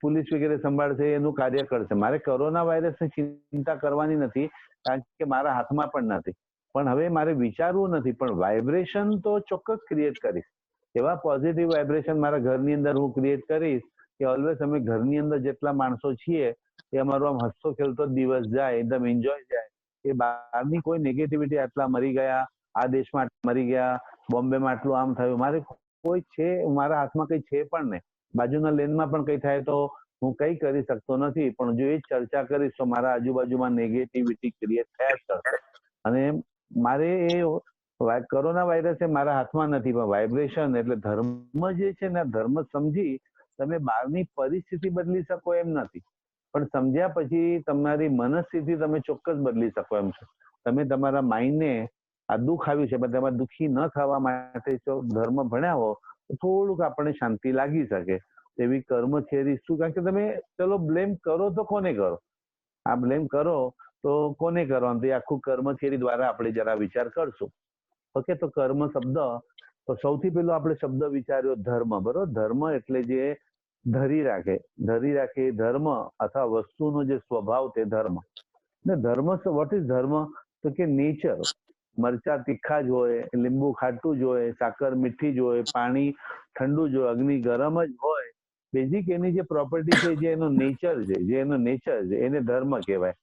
A: પોલીસ વગેરે સંભાળશે, એનું કાર્ય કરશે. મારે કોરોના વાયરસની ચિંતા કરવાની નથી, કારણ કે મારા હાથમાં પણ નથી. પણ હવે મારે વિચારવું નથી, પણ વાઇબ્રેશન તો ચોક્કસ ક્રિએટ કરીશ. એવા પોઝિટિવ વાઇબ્રેશન મારા ઘરની અંદર હું ક્રિએટ કરીશ કે ઓલવેઝ અમે ઘરની અંદર જેટલા માણસો છીએ એ અમારો આમ હસતો ખેલતો દિવસ જાય, એકદમ એન્જોય જાય. એ બહારની કોઈ નેગેટિવિટી, આટલા મરી ગયા, આ દેશમાં મરી ગયા, બોમ્બેમાં આટલું આમ થયું, મારે કોઈ છે, મારા હાથમાં કઈ છે પણ નહીં. બાજુના લેનમાં પણ કઈ થાય તો હું કઈ કરી શકતો નથી, પણ જો એ ચર્ચા કરીશ તો મારા આજુબાજુમાં નેગેટિવિટી ક્રિએટ થયા જ કરશે. અને મારે એ કોરોના વાયરસ એ મારા હાથમાં નથી, પણ વાઇબ્રેશન એટલે ધર્મ જે છે ને, ધર્મ સમજી તમે બહારની પરિસ્થિતિ બદલી શકો એમ નથી, પણ સમજ્યા પછી તમારી મનસ્થિતિ તમે ચોક્કસ બદલી શકો એમ છો. તમે તમારા માઇન્ડને આ દુઃખ આવ્યું છે પણ તમારે દુઃખી ન થવા માટે જો ધર્મ ભણ્યા હો તો થોડુંક આપણને શાંતિ લાગી શકે. એવી કર્મ થિયરી શું? કારણ કે તમે ચલો બ્લેમ કરો તો કોને કરો? આ બ્લેમ કરો તો કોને કરવાનું? તો આખું કર્મ થિયરી દ્વારા આપણે જરા વિચાર કરશું. ઓકે, તો કર્મ શબ્દ, તો સૌથી પહેલો આપણે શબ્દ વિચાર્યો ધર્મ. બરોબર, ધર્મ એટલે જે ધરી રાખે ધર્મ, અથવા વસ્તુનો જે સ્વભાવ તે ધર્મ. ને ધર્મ, વોટ ઇઝ ધર્મ? તો કે નેચર. મરચા તીખા જ હોય, લીંબુ ખાટું જ હોય, સાકર મીઠી જ હોય, પાણી ઠંડુ જ હોય, અગ્નિ ગરમ જ હોય. બેઝિક એની જે પ્રોપર્ટી છે, જે એનો નેચર છે, એને ધર્મ કહેવાય.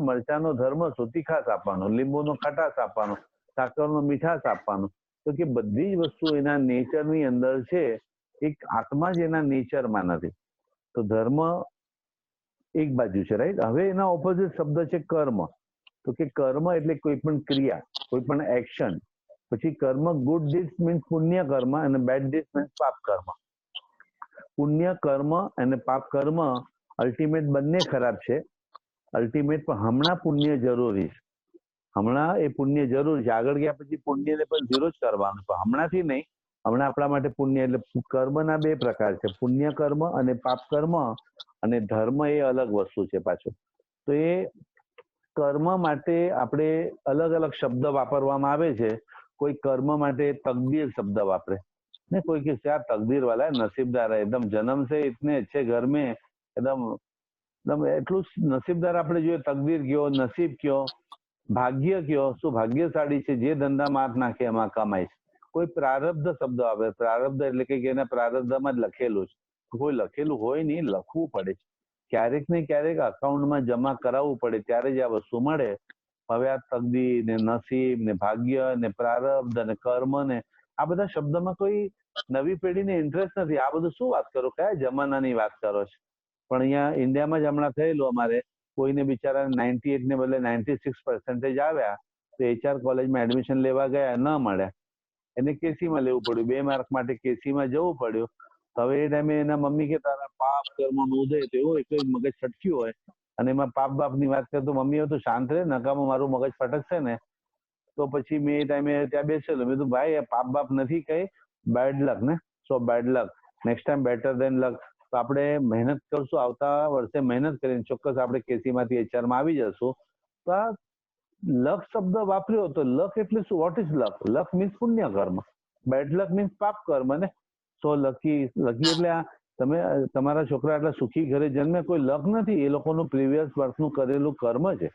A: મરચાનો ધર્મ શું? તીખાશ આપવાનો, લીંબુનો ખટાશ આપવાનો, સાકરનો મીઠાશ આપવાનો. તો કે બધી જ વસ્તુ એના નેચરની અંદર છે, એક આત્મા જ એના નેચરમાં નથી. તો ધર્મ એક બાજુ છે, રાઈટ. હવે એના ઓપોઝિટ શબ્દ છે કર્મ. તો કે કર્મ એટલે કોઈ પણ ક્રિયા, કોઈ પણ એક્શન. પછી કર્મ, ગુડ ડીડ્સ મીન્સ પુણ્ય કર્મ, અને બેડ ડીડ્સ મીન્સ પાપ કર્મ. પુણ્ય કર્મ અને પાપ કર્મ અલ્ટિમેટ બંને ખરાબ છે. અલ્ટિમેટ પણ હમણાં પુણ્ય જરૂરી છે. હમણાં એ પુણ્ય જરૂરી છે. આગળ ગયા પછી પુણ્યને પણ ઝીરો જ કરવાનું, પણ હમણાંથી નહીં. હમણાં આપણા માટે પુણ્ય એટલે કર્મના બે પ્રકાર છે, પુણ્ય કર્મ અને પાપ કર્મ. અને ધર્મ એ અલગ વસ્તુ છે પાછું. તો એ કર્મ માટે આપણે અલગ અલગ શબ્દ વાપરવામાં આવે છે. કોઈ કર્મ માટે તકદીર શબ્દ વાપરે ને, કોઈ કે આ તકદીર વાલા નસીબદાર है, एकदम जन्म से इतने अच्छे घर में एकदम એટલું નસીબદાર આપણે જોઈએ. તકદીર કયો, નસીબ કયો, ભાગ્ય કયો, શું ભાગ્યશાળી છે જે ધંધામાં હાથ નાખે એમાં કમાય છે. કોઈ પ્રારબ્ધ શબ્દ આવે. પ્રારબ્ધ એટલે કે એના પ્રારબ્ધમાં જ લખેલું છે. કોઈ લખેલું હોય નહીં, લખવું પડે છે. ક્યારેક ને ક્યારેક અકાઉન્ટમાં જમા કરાવવું પડે, ત્યારે જ આ વસ્તુ મળે. હવે આ તકદીર ને નસીબ ને ભાગ્ય ને પ્રારબ્ધ અને કર્મ ને આ બધા શબ્દમાં કોઈ નવી પેઢીને ઇન્ટરેસ્ટ નથી. આ બધું શું વાત કરો? કયા જમાનાની વાત કરો છો? પણ અહીંયા ઇન્ડિયામાં જ હમણાં થયેલું અમારે, કોઈને બિચારા 98 ને બદલે 96% આવ્યા, તો HR કોલેજમાં એડમિશન લેવા ગયા, ન મળ્યા. એને કેસીમાં લેવું પડ્યું, 2 માર્ક માટે કેસીમાં જવું પડ્યું. હવે એ ટાઈમે એના મમ્મી કે તારા પાપ કર્મનો ઉદય થયો હોય, કોઈ મગજ છટક્યું હોય, અને એમાં પાપ બાપની વાત કરતો, મમ્મી હવે તો શાંત રહે, નકામો મારું મગજ ફટકશે ને. તો પછી મેં એ ટાઈમે ત્યાં બેસેલો. મેં કીધું ભાઈ પાપ બાપ નથી કઈ, બેડ લક ને. So bad luck, next time better than luck. તો આપણે મહેનત કરશું, આવતા વર્ષે મહેનત કરીને ચોક્કસ આપણે કેસીમાંથી HR માં આવી જશું. તો આ લક શબ્દ વાપર્યો તો લક એટલે શું? What is luck? Luck means પુણ્ય કર્મ, બેડ લક મીન્સ પાપ કર્મ ને. સો લકી એટલે આ તમે તમારા છોકરા આટલા સુખી ઘરે જન્મે, કોઈ લક નથી, એ લોકોનું પ્રીવિયસ વર્ષનું કરેલું કર્મ છે.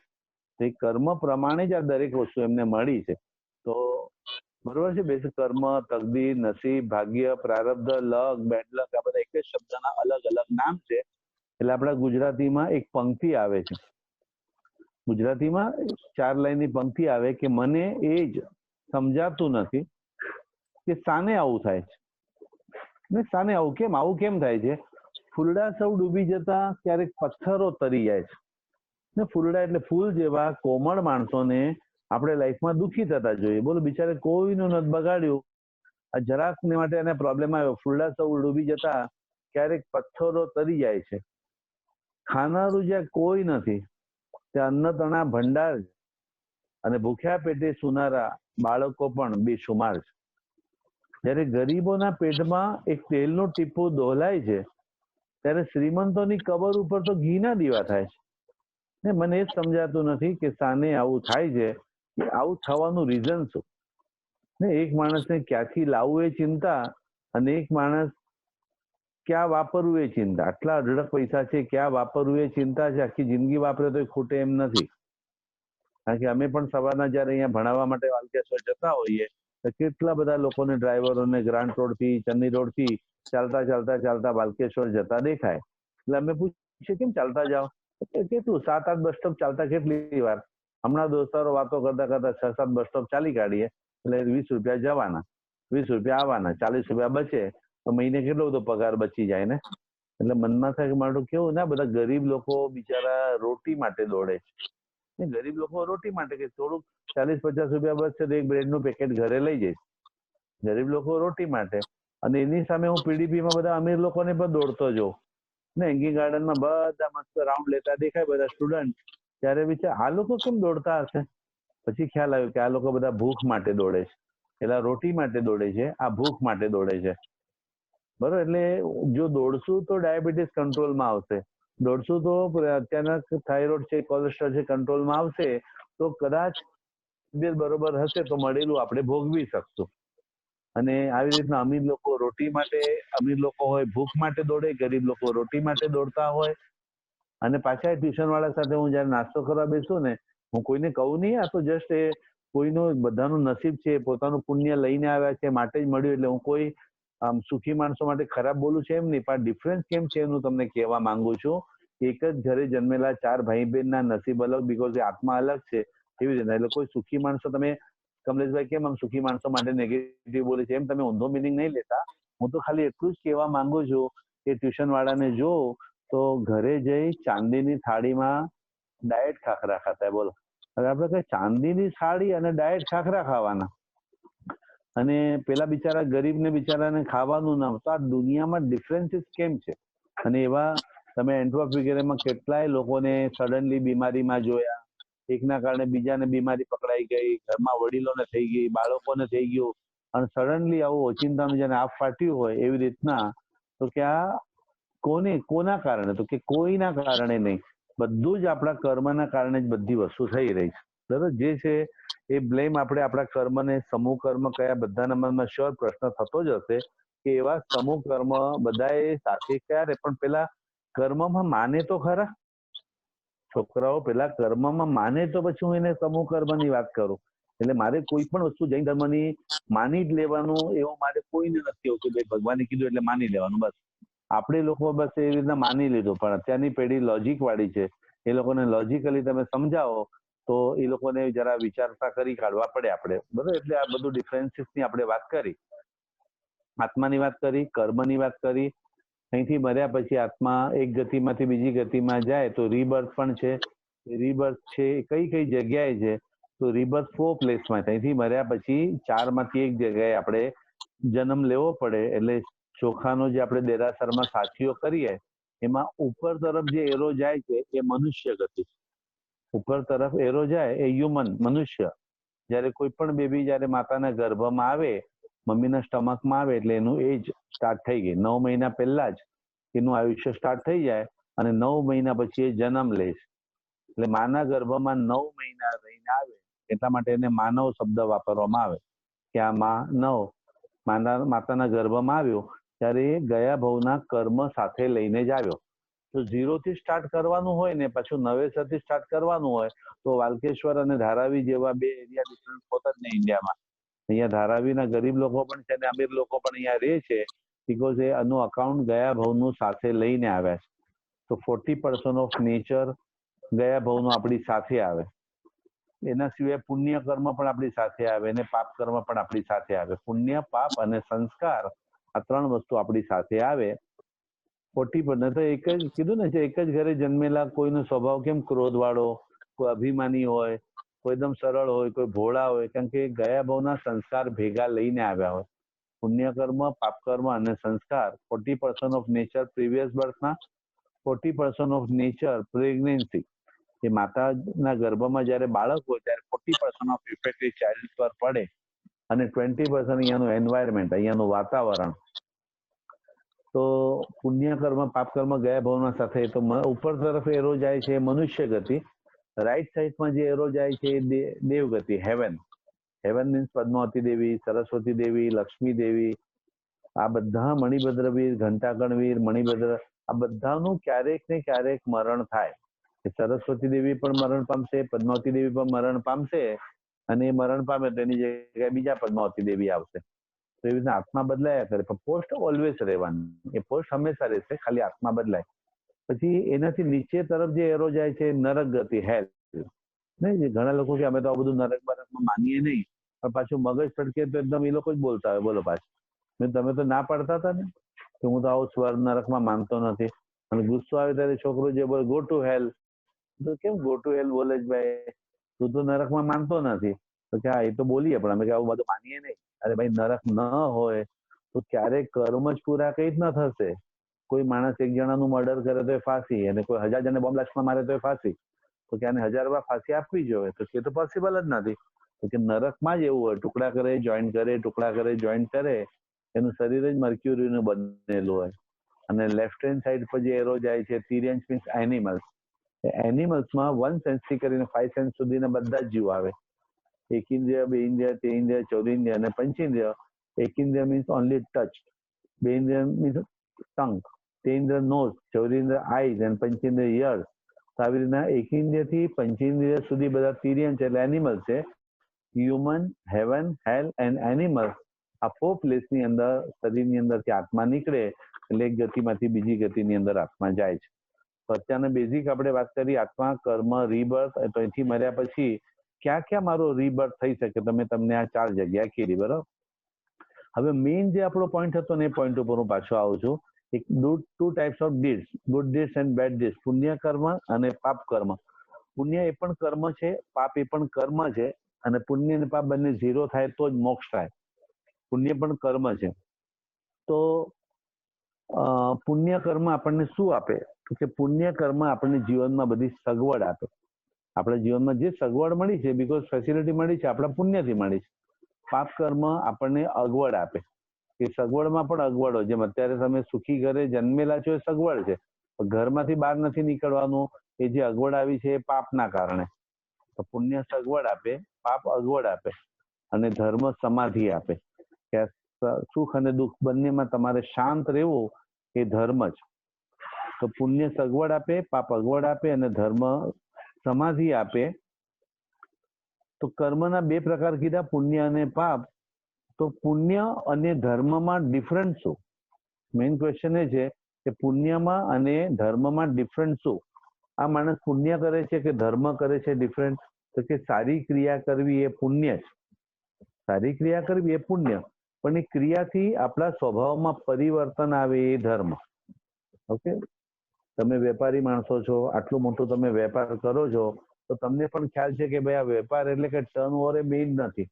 A: એ કર્મ પ્રમાણે જ આ દરેક વસ્તુ એમને મળી છે. તો બરોબર છે. બેસિક કર્મ, તકદીર, નસીબ, ભાગ્ય, પ્રારબ્ધ, લક, બેડ લક, આ બધા એક જ શબ્દના અલગ અલગ નામ છે. એટલે આપણા ગુજરાતીમાં એક પંક્તિ આવે છે. ગુજરાતીમાં 4 લાઈનની પંક્તિ આવે કે મને એ જ સમજાતું નથી કે સાને આવું થાય છે. ને સાને આવું કેમ થાય છે? ફૂલડા સૌ ડૂબી જતા ક્યારેક પથ્થરો તરી જાય છે. ને ફૂલડા એટલે ફૂલ જેવા કોમળ માણસોને આપણે લાઈફમાં દુઃખી થતા જોઈએ. બોલો, બિચારે કોઈનું નથી બગાડ્યું, આ જરાક ને માટે એને પ્રોબ્લેમ આવ્યો, ફૂલડા સૌ ડૂબી જતા ક્યારેક પથ્થરો તરી જાય છે. ખાનારું જ્યાં કોઈ નથી ત્યાં અન્નતણા ભંડાર છે, અને ભૂખ્યા પેટે સુનારા બાળકો પણ બેશુમાર છે. જ્યારે ગરીબોના પેટમાં એક તેલનું ટીપું દોહલાય છે ત્યારે શ્રીમંતોની કબર ઉપર તો ઘીના દીવા થાય છે. ને મને એ જ સમજાતું નથી કે સાને આવું થાય છે, કે આવું થવાનું રીઝન શું? ને એક માણસને ક્યાંથી લાવવું એ ચિંતા, અને એક માણસ ક્યાં વાપરવું એ ચિંતા. આટલા અઢળક પૈસા છે, ક્યાં વાપરવું એ ચિંતા છે. આખી જિંદગી વાપરે તો ખૂટે એમ નથી. કારણ કે અમે પણ સવારના જયારે અહીંયા ભણાવવા માટે વાલકેશ્વર જતા હોઈએ તો કેટલા બધા લોકોને, ડ્રાઈવરોને ગ્રાન્ટ રોડ થી, ચન્ની રોડ થી ચાલતા ચાલતા ચાલતા વાલકેશ્વર જતા દેખાય. એટલે અમે પૂછીએ, કેમ ચાલતા જાઓ? કેટલું 7-8 બસ સ્ટોપ ચાલતા કેટલી વાર? હમણાં દોસ્તારો વાતો કરતા કરતા 6-7 બસ સ્ટોપ ચાલી કાઢીએ, એટલે 20 રૂપિયા જવાના, 20 રૂપિયા આવવાના, 40 રૂપિયા બચે તો મહિને કેટલો બધો પગાર બચી જાય ને. એટલે મનમાં થાય કે મારું કેવું ના, બધા ગરીબ લોકો બિચારા રોટી માટે દોડે છે. ગરીબ લોકો રોટી માટે, કે થોડુંક 40-50 રૂપિયા બચશે તો એક બ્રેડનું પેકેટ ઘરે લઈ જઈશ. ગરીબ લોકો રોટી માટે. અને એની સામે હું પીડીપીમાં બધા અમીર લોકોને પણ દોડતો જોઉં ને. હેંગિંગ ગાર્ડનમાં બધા મસ્ત રાઉન્ડ લેતા દેખાય બધા સ્ટુડન્ટ. ત્યારે વિચાર, આ લોકો કેમ દોડતા હશે? પછી ખ્યાલ આવ્યો કે આ લોકો બધા ભૂખ માટે દોડે છે. પેલા રોટી માટે દોડે છે, આ ભૂખ માટે દોડે છે. બરોબર? એટલે જો દોડશું તો ડાયાબિટીસ કંટ્રોલમાં આવશે, દોડશું તો અચાનક થાઇરોઇડ છે, કોલેસ્ટ્રોલ છે, કંટ્રોલમાં આવશે. તો કદાચ તબિયત બરોબર હશે તો મળેલું આપણે ભોગવી શકશું. અને આવી રીતના અમીર લોકો રોટી માટે, અમીર લોકો હોય ભૂખ માટે દોડે, ગરીબ લોકો રોટી માટે દોડતા હોય. અને પાછા ટ્યુશન વાળા સાથે હું જયારે નાસ્તો કરવા બેસું ને, હું કોઈને કહું નહીં, આ તો જસ્ટ એ કોઈનું, બધાનું નસીબ છે, પોતાનું પુણ્ય લઈને આવ્યા છે માટે જ મળ્યું. એટલે હું કોઈ આમ સુખી માણસો માટે ખરાબ બોલું છું એમ નહીં, પણ ડિફરન્સ કેમ છે એનું તમને કહેવા માંગુ છું. એક જ ઘરે જન્મેલા 4 ભાઈ બહેનના નસીબ અલગ, બીકોઝ એ આત્મા અલગ છે. એવી રીતે એટલે કોઈ સુખી માણસો, તમે કમલેશભાઈ કેમ આમ સુખી માણસો માટે નેગેટિવ બોલે છે, એમ તમે ઊંધો મિનિંગ નહીં લેતા. હું તો ખાલી એટલું જ કહેવા માંગુ છું કે ટ્યુશન વાળાને જો તો ઘરે જઈ ચાંદીની થાળીમાં ડાયટ ખાખરા ખાતા. બોલો, હવે આપણે કઈ ચાંદીની થાળી અને ડાયટ ખાખરા ખાવાના, અને પેલા બિચારા ગરીબને બિચારાને ખાવાનું ના, તો આ દુનિયામાં ડિફરન્સીસ કેમ છે? અને એવા તમે એન્ટ્રોપ વગેરેમાં કેટલાય લોકોને સડનલી બીમારીમાં જોયા. એકના કારણે બીજાને બીમારી પકડાઈ ગઈ, ઘરમાં વડીલોને થઈ ગઈ, બાળકોને થઈ ગયું, અને સડનલી આવું ઓચિંતાનું જેને આપ ફાટ્યું હોય એવી રીતના. તો કે આ કોના કારણે? તો કે કોઈના કારણે નહીં, બધું જ આપણા કર્મના કારણે જ બધી વસ્તુ થઈ રહી છે. બરાબર? જે છે એ બ્લેમ આપણે આપણા કર્મને, સમૂહ કર્મ કયા, બધાના મનમાં શ્યોર પ્રશ્ન થતો જ હશે કે એવા સમૂહ કર્મ બધાએ સાથે ક્યારે, પણ પેલા કર્મમાં માને તો ખરા. છોકરાઓ પેલા કર્મમાં માને તો પછી હું એને સમૂહ કર્મની વાત કરું. એટલે મારે કોઈ પણ વસ્તુ જૈન ધર્મની માની જ લેવાનું એવું મારે કોઈને નથી એવું કે ભાઈ ભગવાને કીધું એટલે માની લેવાનું. બસ આપણે લોકો બસ એવી રીતના માની લીધું. પણ અત્યારની પેઢી લોજિક વાળી છે, એ લોકોને લોજિકલી તમે સમજાવો તો એ લોકોને જરા વિચારતા કરી કાઢવા પડે આપણે. બરોબર? એટલે આ બધું ડિફરન્સીસની આપણે વાત કરી, આત્માની વાત કરી, કર્મની વાત કરી. અહીંથી મર્યા પછી આત્મા એક ગતિમાંથી બીજી ગતિમાં જાય તો રીબર્થ પણ છે. રીબર્થ છે કઈ કઈ જગ્યાએ છે? તો રીબર્થ 4 પ્લેસમાં. અહીંથી મર્યા પછી 4 માંથી એક જગ્યાએ આપણે જન્મ લેવો પડે. એટલે ચોખાનો જે આપણે દેરાસરમાં સાથીઓ કરીએ એમાં ઉપર તરફ જે એરો જાય છે એ મનુષ્ય ગતિ. ઉપર તરફ એરો જાય એ હ્યુમન, મનુષ્ય. જયારે કોઈ પણ બેબી જયારે માતાના ગર્ભમાં આવે, મમ્મીના સ્ટમકમાં આવે, એટલે એનું એજ સ્ટાર્ટ થઈ ગઈ. 9 મહિના પહેલા જ એનું આયુષ્ય સ્ટાર્ટ થઈ જાય, અને 9 મહિના પછી એ જન્મ લે છે. એટલે માના ગર્ભમાં 9 મહિના રહીને આવે, એટલા માટે એને માનવ શબ્દ વાપરવામાં આવે કે આ માતાના ગર્ભમાં આવ્યો ત્યારે એ ગયા ભવના કર્મ સાથે લઈને જ આવ્યો. તો 0 થી સ્ટાર્ટ કરવાનું હોય ને પાછું નવેસરથી સ્ટાર્ટ કરવાનું હોય તો વાલકેશ્વર અને ધારાવી જેવા 2 એરિયા ડિફરન્ટ હોતા જ ને ઇન્ડિયામાં. અહીંયા ધારાવીના ગરીબ લોકો પણ છે અને અમીર લોકો પણ અહીંયા રહે છે, બીકોઝ એ આનું અકાઉન્ટ ગયા ભવનું સાથે લઈને આવ્યા છે. તો 40% ઓફ નેચર ગયા ભવનું આપણી સાથે આવે. એના સિવાય પુણ્ય કર્મ પણ આપણી સાથે આવે અને પાપ કર્મ પણ આપણી સાથે આવે. પુણ્ય, પાપ અને સંસ્કાર, આ 3 વસ્તુ આપણી સાથે આવે. 40% તો એક જ કીધું ને, જે એક જ ઘરે જન્મેલા કોઈનો સ્વભાવ કેમ ક્રોધ વાળો, કોઈ અભિમાની હોય, કોઈ એકદમ સરળ હોય, કોઈ ભોળા હોય, કારણ કે ગયા ભાવના સંસ્કાર ભેગા લઈને આવ્યા હોય. પુણ્ય કર્મ, પાપ કર્મ અને સંસ્કાર 40% ઓફ નેચર પ્રીવિયસ બર્થના, 40% ઓફ નેચર પ્રેગ્નન્સી. એ માતાના ગર્ભમાં જયારે બાળક હોય ત્યારે 40% ઓફ ઇફેક્ટ એ ચાઇલ્ડ પર પડે અને 20% અહીંયાનું એન્વાયરમેન્ટ, અહીંયાનું વાતાવરણ. તો પુણ્ય કર્મ, પાપ કર્મ ગયા ભાવના સાથે તો ઉપર તરફ એરો જાય છે મનુષ્ય ગતિ, રાઈટ સાઈડમાં જે એરો જાય છે એ દેવગતિ, હેવન. હેવન મીન્સ પદ્માવતી દેવી, સરસ્વતી દેવી, લક્ષ્મી દેવી, આ બધા મણિભદ્રવીર, ઘંટાકણવીર, મણિભદ્ર, આ બધાનું ક્યારેક ને ક્યારેક મરણ થાય. સરસ્વતી દેવી પણ મરણ પામશે, પદ્માવતી દેવી પણ મરણ પામશે, અને એ મરણ પામે તો એની જગ્યાએ બીજા પદ્માવતી દેવી આવશે. તો એવી રીતે આત્મા બદલાયા કરે, પણ પોસ્ટ ઓલવેઝ રહેવાની, એ પોસ્ટ હંમેશા રહેશે, ખાલી આત્મા બદલાય. પછી એનાથી નીચે તરફ જે એરો જાય છે નરક ગતિ, હેલ. નહીં, ઘણા લોકો કે અમે તો આ બધું નરક બરકમાં માનીએ નહીં, પણ પાછું મગજ ફટકે તો એકદમ એ લોકો જ બોલતા હોય, બોલો પાછું તમે તો ના પાડતા હતા ને કે હું તો આવું સ્વર્ગ નરકમાં માનતો નથી, અને ગુસ્સો આવે ત્યારે છોકરો જે બોલે ગો ટુ હેલ, તો કેમ ગો ટુ હેલ બોલે જ ભાઈ, તું તો નરકમાં માનતો નથી. તો કે હા એ તો બોલીએ, પણ અમે કે આવું બધું માનીએ નહીં. અરે ભાઈ, નરક ન હોય તો ક્યારેક કર્મ જ પૂરા કઈ જ ન થશે. કોઈ માણસ એક જણાનું મર્ડર કરે તો એ ફાંસી, અને કોઈ 1000 જણને બોમ્બ બ્લાસ્ટમાં મારે તો એ ફાંસી. તો કે આને 1000 વાર ફાંસી આપવી જોઈએ, તો એ તો પોસિબલ જ નથી. તો કે નરકમાં જ એવું હોય, ટુકડા કરે જોઈન્ટ કરે, ટુકડા કરે જોઈન્ટ કરે, એનું શરીર જ મર્ક્યુરીનું બનેલું હોય. અને લેફ્ટ હેન્ડ સાઈડ પર જે એરો જાય છે તિર્યંશ મીન્સ એનિમલ્સ. એનિમલ્સમાં 1 સેન્સથી કરીને 5 સેન્સ સુધીના બધા જ જીવ આવે. એક ઇન્દ્રિય, બે ઇન્દ્રિય, તે ઇન્દ્રિય, ચોરીન્દ્રિય અને પંચેન્દ્રિય. એક ઇન્દ્રિય મીન્સ ઓનલી ટચ, બે ઇન્દ્રિય મીન્સ ટંગ, તે ઇન્દ્રિય નોઝ, ચોરીન્દ્રિય આઈઝ અને પંચેન્દ્રિય યર્સ. તો આવી રીતના એક ઇન્દ્રિય થી પંચેન્દ્રિય સુધી બધા તિર્યંશ એટલે એનિમલ્સ છે. Human, heaven, hell and animals, આ 4 પ્લેસની અંદર શરીરની અંદરથી આત્મા નીકળે એટલે એક ગતિમાંથી બીજી ગતિની અંદર આત્મા જાય છે. તો અત્યારના બેઝિક આપણે વાત કરી આત્મા, કર્મ, રીબર્થ. તો અહીંથી મર્યા પછી ક્યાં ક્યાં મારો રીબર્થ થઈ શકે, તમને આ 4 જગ્યા કીધી, બરાબર. હવે મેઇન જે આપણો પોઈન્ટ હતો ને એ પોઈન્ટ ઉપર હું પાછો આવું છું. એક 2 types of deeds, good deeds and bad deeds, પુણ્ય કર્મ અને પાપ કર્મ. પુણ્ય એ પણ કર્મ છે, પાપ એ પણ કર્મ છે, અને પુણ્ય અને પાપ બંને 0 થાય તો જ મોક્ષ થાય. પુણ્ય પણ કર્મ છે. તો પુણ્ય કર્મ આપણને શું આપે? તો કે પુણ્ય કર્મ આપણને જીવનમાં બધી સગવડ આપે. આપણા જીવનમાં જે સગવડ મળી છે, બીકોઝ ફેસિલિટી મળી છે, આપણા પુણ્યથી મળી છે. પાપ કર્મ આપણને અગવડ આપે. એ સગવડમાં પણ અગવડો, જેમ અત્યારે તમે સુખી ઘરે જન્મેલા છો એ સગવડ છે, ઘરમાંથી બહાર નથી નીકળવાનું, એ જે અગવડ આવી છે એ પાપના કારણે. તો પુણ્ય સગવડ આપે, પાપ અગવડ આપે, અને ધર્મ સમાધિ આપે. કે સુખ અને દુઃખ બંનેમાં તમારે શાંત રહેવું એ ધર્મ જ. તો પુણ્ય સગવડ આપે, પાપ અગવડ આપે, અને ધર્મ સમાધિ આપે. તો કર્મના 2 પ્રકાર કીધા, પુણ્ય અને પાપ. તો પુણ્ય અને ધર્મમાં ડિફરન્સ શું? મેઇન ક્વેશ્ચન એ છે કે પુણ્યમાં અને ધર્મમાં ડિફરન્સ શું? આ માણસ પુણ્ય કરે છે કે ધર્મ કરે છે ડિફરન્ટ? તો કે સારી ક્રિયા કરવી એ પુણ્ય છે, સારી ક્રિયા કરવી એ પુણ્ય, પણ એ ક્રિયાથી આપણા સ્વભાવમાં પરિવર્તન આવે એ ધર્મ. ઓકે, તમે વેપારી માણસો છો, આટલું મોટું તમે વેપાર કરો છો, તો તમને પણ ખ્યાલ છે કે ભાઈ આ વેપાર એટલે કે ટર્નઓવર એ મેઇન નથી.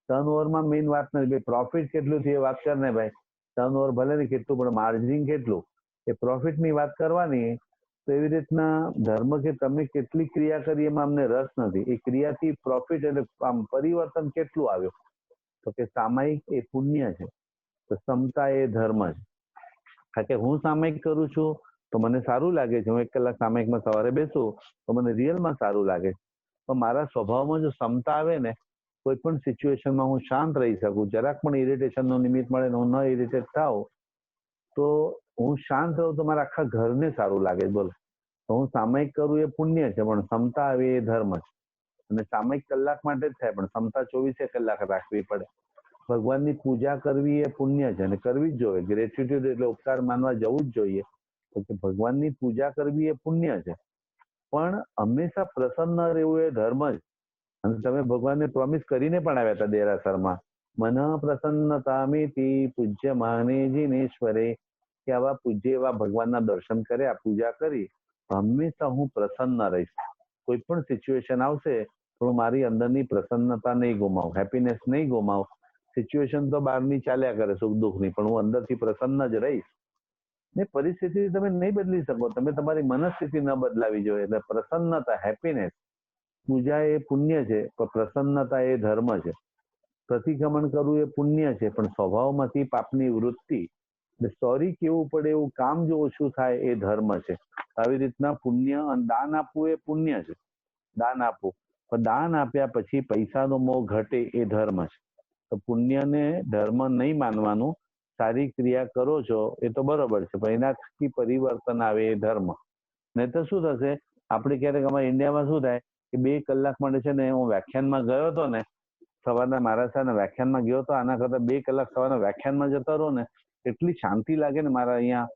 A: ટર્નઓવરમાં મેઇન વાત નથી, ભાઈ પ્રોફિટ કેટલું થયું એ વાત કર ને ભાઈ. ટર્નઓવર ભલે ને કેટલું, પણ માર્જિન કેટલું, એ પ્રોફિટની વાત કરવાની. તો એવી રીતના ધર્મ કે તમે કેટલી ક્રિયા કરી એમાં અમને રસ નથી, એ ક્રિયાથી પ્રોફિટ એટલે આમ પરિવર્તન કેટલું આવ્યું. તો કે સામાયિક એ પુણ્ય છે, તો સમતા એ ધર્મ છે. કારણ કે હું સામાયિક કરું છું તો મને સારું લાગે છે, હું 1 કલાક સામાયિકમાં સવારે બેસું તો મને રિયલમાં સારું લાગે. પણ મારા સ્વભાવમાં જો સમતા આવે ને, કોઈ પણ સિચ્યુએશનમાં હું શાંત રહી શકું, જરાક પણ ઇરિટેશનનો નિમિત્ત મળે ને હું ન ઇરિટેટ થાવ, તો હું શાંત રહું તો મારા આખા ઘરને સારું લાગે. બોલો, તો હું સામાયિક કરું એ પુણ્ય છે, પણ સમતા આવે એ ધર્મ છે. અને સામાયિક કલાક માટે જ થાય, પણ સમતા 24 કલાક રાખવી પડે. ભગવાનની પૂજા કરવી એ પુણ્ય છે, અને કરવી જ જોઈએ. ગ્રેચ્યુટ્યુડ એટલે ઉપકાર માનવા જવું જ જોઈએ. તો કે ભગવાનની પૂજા કરવી એ પુણ્ય છે, પણ હંમેશા પ્રસન્ન રહેવું એ ધર્મ જ. અને તમે ભગવાનને પ્રોમિસ કરીને પણ આવ્યા હતા દેરાસરમાં, મન પ્રસન્નતા મેથી પૂજ્ય માને જીનેશ્વરે, કે કે આવા પૂજ્ય એવા ભગવાનના દર્શન કર્યા, પૂજા કરી, હંમેશા હું પ્રસન્ન રહીશ. કોઈ પણ સિચ્યુએશન આવશે તો મારી અંદરની પ્રસન્નતા નહીં ગુમાવું, હેપીનેસ નહીં ગુમાવું. સિચ્યુએશન તો બહારની ચાલ્યા કરે સુખ દુઃખની, પણ હું અંદરથી પ્રસન્ન જ રહીશ. ને પરિસ્થિતિ તમે નહીં બદલી શકો, તમે તમારી મનસ્થિતિ ન બદલાવી જોઈએ. એટલે પ્રસન્નતા, હેપીનેસ, પૂજા એ પુણ્ય છે, પણ પ્રસન્નતા એ ધર્મ છે. પ્રતિક્રમણ કરવું એ પુણ્ય છે, પણ સ્વભાવમાંથી પાપની વૃત્તિ, સોરી કેવું પડે એવું કામ જો ઓછું થાય એ ધર્મ છે. આવી રીતના પુણ્ય અને દાન આપવું એ પુણ્ય છે, દાન આપવું. પણ દાન આપ્યા પછી પૈસાનો મોહ ઘટે એ ધર્મ છે. તો પુણ્યને ધર્મ નહીં માનવાનું. સારી ક્રિયા કરો છો એ તો બરોબર છે, પણ એનાથી પરિવર્તન આવે એ ધર્મ. નહીં તો શું થશે, આપણે ક્યારેક અમારા ઇન્ડિયામાં શું થાય કે 2 કલાક માટે છે ને, હું વ્યાખ્યાનમાં ગયો હતો ને, સવારના મારા સાથે વ્યાખ્યાનમાં ગયો હતો, આના કરતા 2 કલાક સવારના વ્યાખ્યાનમાં જતો રહો ને, એટલી શાંતિ લાગે ને મારા અહીંયા.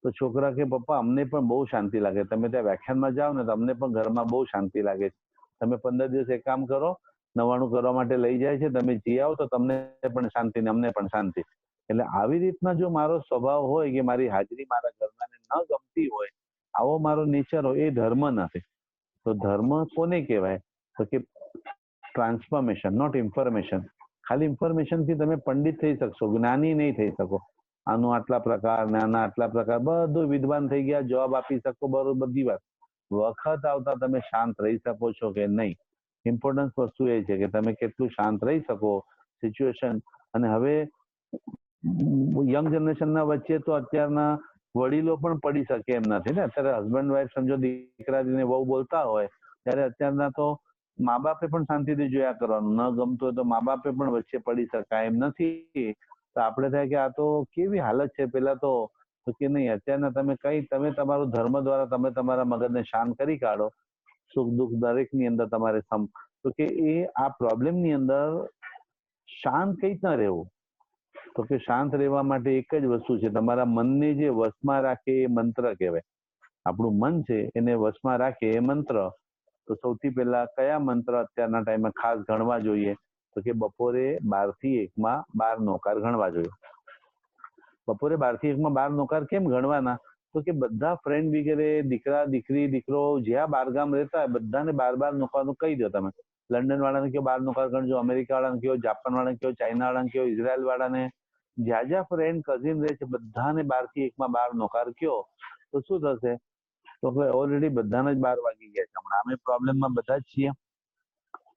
A: તો છોકરા કે પપ્પા અમને પણ બહુ શાંતિ લાગે, તમે ત્યાં વ્યાખ્યાનમાં જાઓ ને તો અમને પણ ઘરમાં બહુ શાંતિ લાગે છે. તમે 15 દિવસ એક કામ કરો, 99 કરવા માટે લઈ જાય છે, તમે જી આવો તો તમને પણ શાંતિ ને અમને પણ શાંતિ. એટલે આવી રીતના જો મારો સ્વભાવ હોય કે મારી હાજરી મારા ઘરનાને ન ગમતી હોય, આવો મારો નેચર હોય, એ ધર્મ નથી. તો ધર્મ કોને કહેવાય? તો કે ટ્રાન્સફોર્મેશન, નોટ ઇન્ફોર્મેશન. ખાલી ઇન્ફોર્મેશન થી તમે પંડિત થઈ શકશો, જ્ઞાની નહીં થઈ શકો. આનું આટલા પ્રકાર ને આના આટલા પ્રકાર, બધું વિદ્વાન થઈ ગયા, જવાબ આપી શકો, બરોબર, બધી વાત. વખત આવતા તમે શાંત રહી શકો છો કે નહીં, ઇમ્પોર્ટન્સ વસ્તુ એ છે કે તમે કેટલું શાંત રહી શકો સિચ્યુએશન. અને હવે યંગ જનરેશનના વચ્ચે તો અત્યારના વડીલો પણ પડી શકે એમ નથી ને. અત્યારે હસબન્ડ વાઈફ સમજો દીકરાને વહુ બોલતા હોય, ત્યારે અત્યારના તો મા બાપે પણ શાંતિથી જોયા કરવાનું. ન ગમતું હોય તો મા બાપે પણ વચ્ચે પડી શકાય એમ નથી. તો આપણે થાય કે આ તો કેવી હાલત છે. પેલા તો કે નહીં, અત્યારના તમે તમારું ધર્મ દ્વારા તમે તમારા મગજને શાંત કરી કાઢો. સુખ દુઃખ દરેકની અંદર તમારે તો કે એ આ પ્રોબ્લેમની અંદર શાંત કઈ રીતના રહેવું? તો કે શાંત રહેવા માટે એક જ વસ્તુ છે, તમારા મનને જે વશમાં રાખે એ મંત્ર કહેવાય. આપણું મન છે એને વશમાં રાખે એ મંત્ર. તો સૌથી પહેલા કયા મંત્ર અત્યારના ટાઈમમાં ખાસ ગણવા જોઈએ? તો કે બપોરે 12 થી 1 12 નોકાર ગણવા જોઈએ. બપોરે 12 થી 1 12 નોકાર કેમ ગણવાના? તો કે બધા ફ્રેન્ડ વગેરે, દીકરા દીકરી દીકરો જ્યાં બારગામ રહેતા હોય બધાને 12 નોકારનું કહી દો. તમે લંડન વાળાને કયો 12 નોકાર ગણજો, અમેરિકા વાળાને કયો, જાપાન વાળાને કયો, ચાઇના વાળાને કયો, ઇઝરાયલ વાળાને, જ્યાં જ્યાં ફ્રેન્ડ કઝિન રહે છે બધાને 12 થી 1 12 નોકાર કયો. તો શું થશે? તો ઓલરેડી બધાને જ 12 વાગી ગયા છે. હમણાં અમે પ્રોબ્લેમમાં બધા જ છીએ.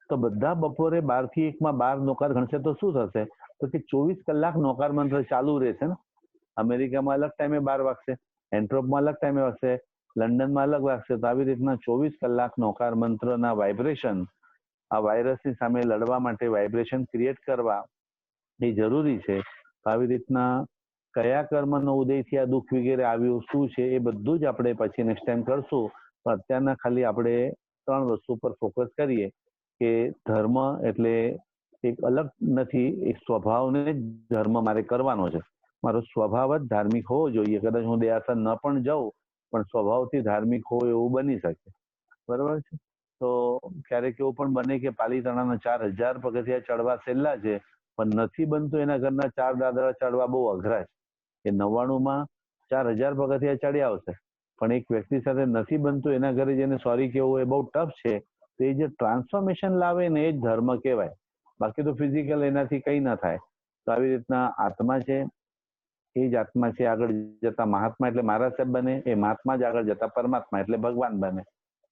A: તો બધા બપોરે 12 થી 1 12 નોકાર ગણશે તો શું થશે? તો કે 24 કલાક નોકાર મંત્ર ચાલુ રહેશે ને. અમેરિકામાં અલગ ટાઈમે 12 વાગશે, એન્ટ્રોપમાં અલગ ટાઈમે વાગશે, લંડનમાં અલગ વાગશે. તો આવી રીતના 24 કલાક નોકાર મંત્રના વાઇબ્રેશન, આ વાયરસની સામે લડવા માટે વાઇબ્રેશન ક્રિએટ કરવા એ જરૂરી છે. આવી રીતના કયા કર્મનો ઉદયથી આ દુઃખ વગેરે આવ્યું, શું છે, એ બધું જ આપણે પછી નેક્સ્ટ ટાઈમ કરશું. પણ અત્યારના ખાલી આપણે 3 વસ્તુ પર ફોકસ કરીએ કે ધર્મ એટલે એક અલગ નથી, એક સ્વભાવને ધર્મ મારે કરવાનો છે. મારો સ્વભાવ જ ધાર્મિક હોવો જોઈએ. કદાચ હું દેરાસર ન પણ જાઉં, પણ સ્વભાવથી ધાર્મિક હોય એવું બની શકે. બરાબર છે? તો ક્યારેક એવું પણ બને કે પાલીતાણાના 4000 પગથિયા ચડવા સહેલા છે, પણ નથી બનતું એના ઘરના 4 દાદરા ચડવા બહુ અઘરા છે. એ 99માં 4000 પગથિયા ચડી આવશે, પણ એક વ્યક્તિ સાથે નથી બનતું, એના ઘરે જઈને સોરી કેવું એ બહુ ટફ છે. તો એ જે ટ્રાન્સફોર્મેશન લાવે ને એ જ ધર્મ કહેવાય. બાકી તો ફિઝિકલ એનાથી કઈ ના થાય. તો આવી રીતના આત્મા છે, એ જ આત્મા છે આગળ જતા મહાત્મા એટલે મહારાજ સાહેબ બને, એ મહાત્મા જ આગળ જતા પરમાત્મા એટલે ભગવાન બને.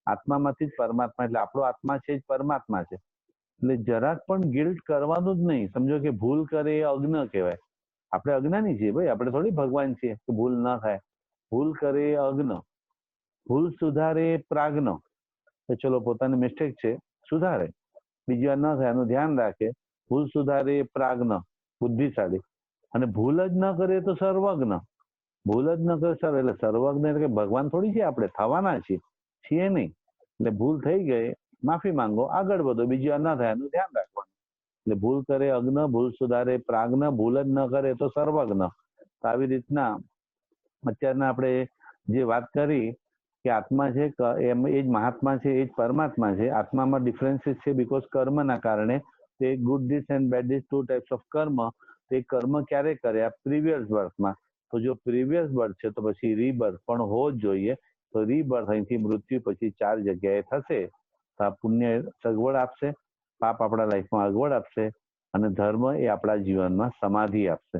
A: આત્મામાંથી જ પરમાત્મા, એટલે આપણો આત્મા છે જ પરમાત્મા છે. એટલે જરાક પણ ગિલ્ટ કરવાનું જ નહીં. સમજો કે ભૂલ કરે એ અજ્ઞ કહેવાય. આપણે અજ્ઞાની છીએ ભાઈ, આપણે થોડી ભગવાન છીએ કે ભૂલ ના થાય. ભૂલ કરે એ અજ્ઞ, ભૂલ સુધારે પ્રાજ્ઞ. તો ચલો પોતાની મિસ્ટેક છે સુધારે, બીજી વાર ન થાય એનું ધ્યાન રાખે. ભૂલ સુધારે પ્રાજ્ઞ, બુદ્ધિશાળી. અને ભૂલ જ ન કરે તો સર્વજ્ઞ. ભૂલ જ ન કરે એટલે સર્વજ્ઞ એટલે ભગવાન થોડી છે આપણે, થવાના છીએ નહીં. એટલે ભૂલ થઈ ગઈ, માફી માંગો, આગળ વધો, બીજી વાર ના થાય એનું ધ્યાન રાખવાનું. એટલે ભૂલ કરે અજ્ઞ, ભૂલ સુધારે પ્રાજ્ઞ, ભૂલ જ ન કરે તો સર્વજ્ઞ. તો આવી રીતના અત્યારના આપણે જે વાત કરી કે આત્મા છે એમ, એ જ મહાત્મા છે, એ જ પરમાત્મા છે. આત્મામાં ડિફરન્સીસ છે બીકોઝ કર્મના કારણે. તે good deeds and bad deeds, 2 types of karma. તે કર્મ ક્યારે કર્યા? પ્રીવિયસ બર્થમાં. તો તો જો પ્રીવિયસ બર્થ છે તો પછી રીબર્થ પણ હોવો જ જોઈએ. તો રીબર્થ અહીંથી મૃત્યુ પછી 4 જગ્યાએ થશે. તો આ પુણ્ય સગવડ આપશે, પાપ આપણા લાઈફમાં અગવડ આપશે, અને ધર્મ એ આપણા જીવનમાં સમાધિ આપશે.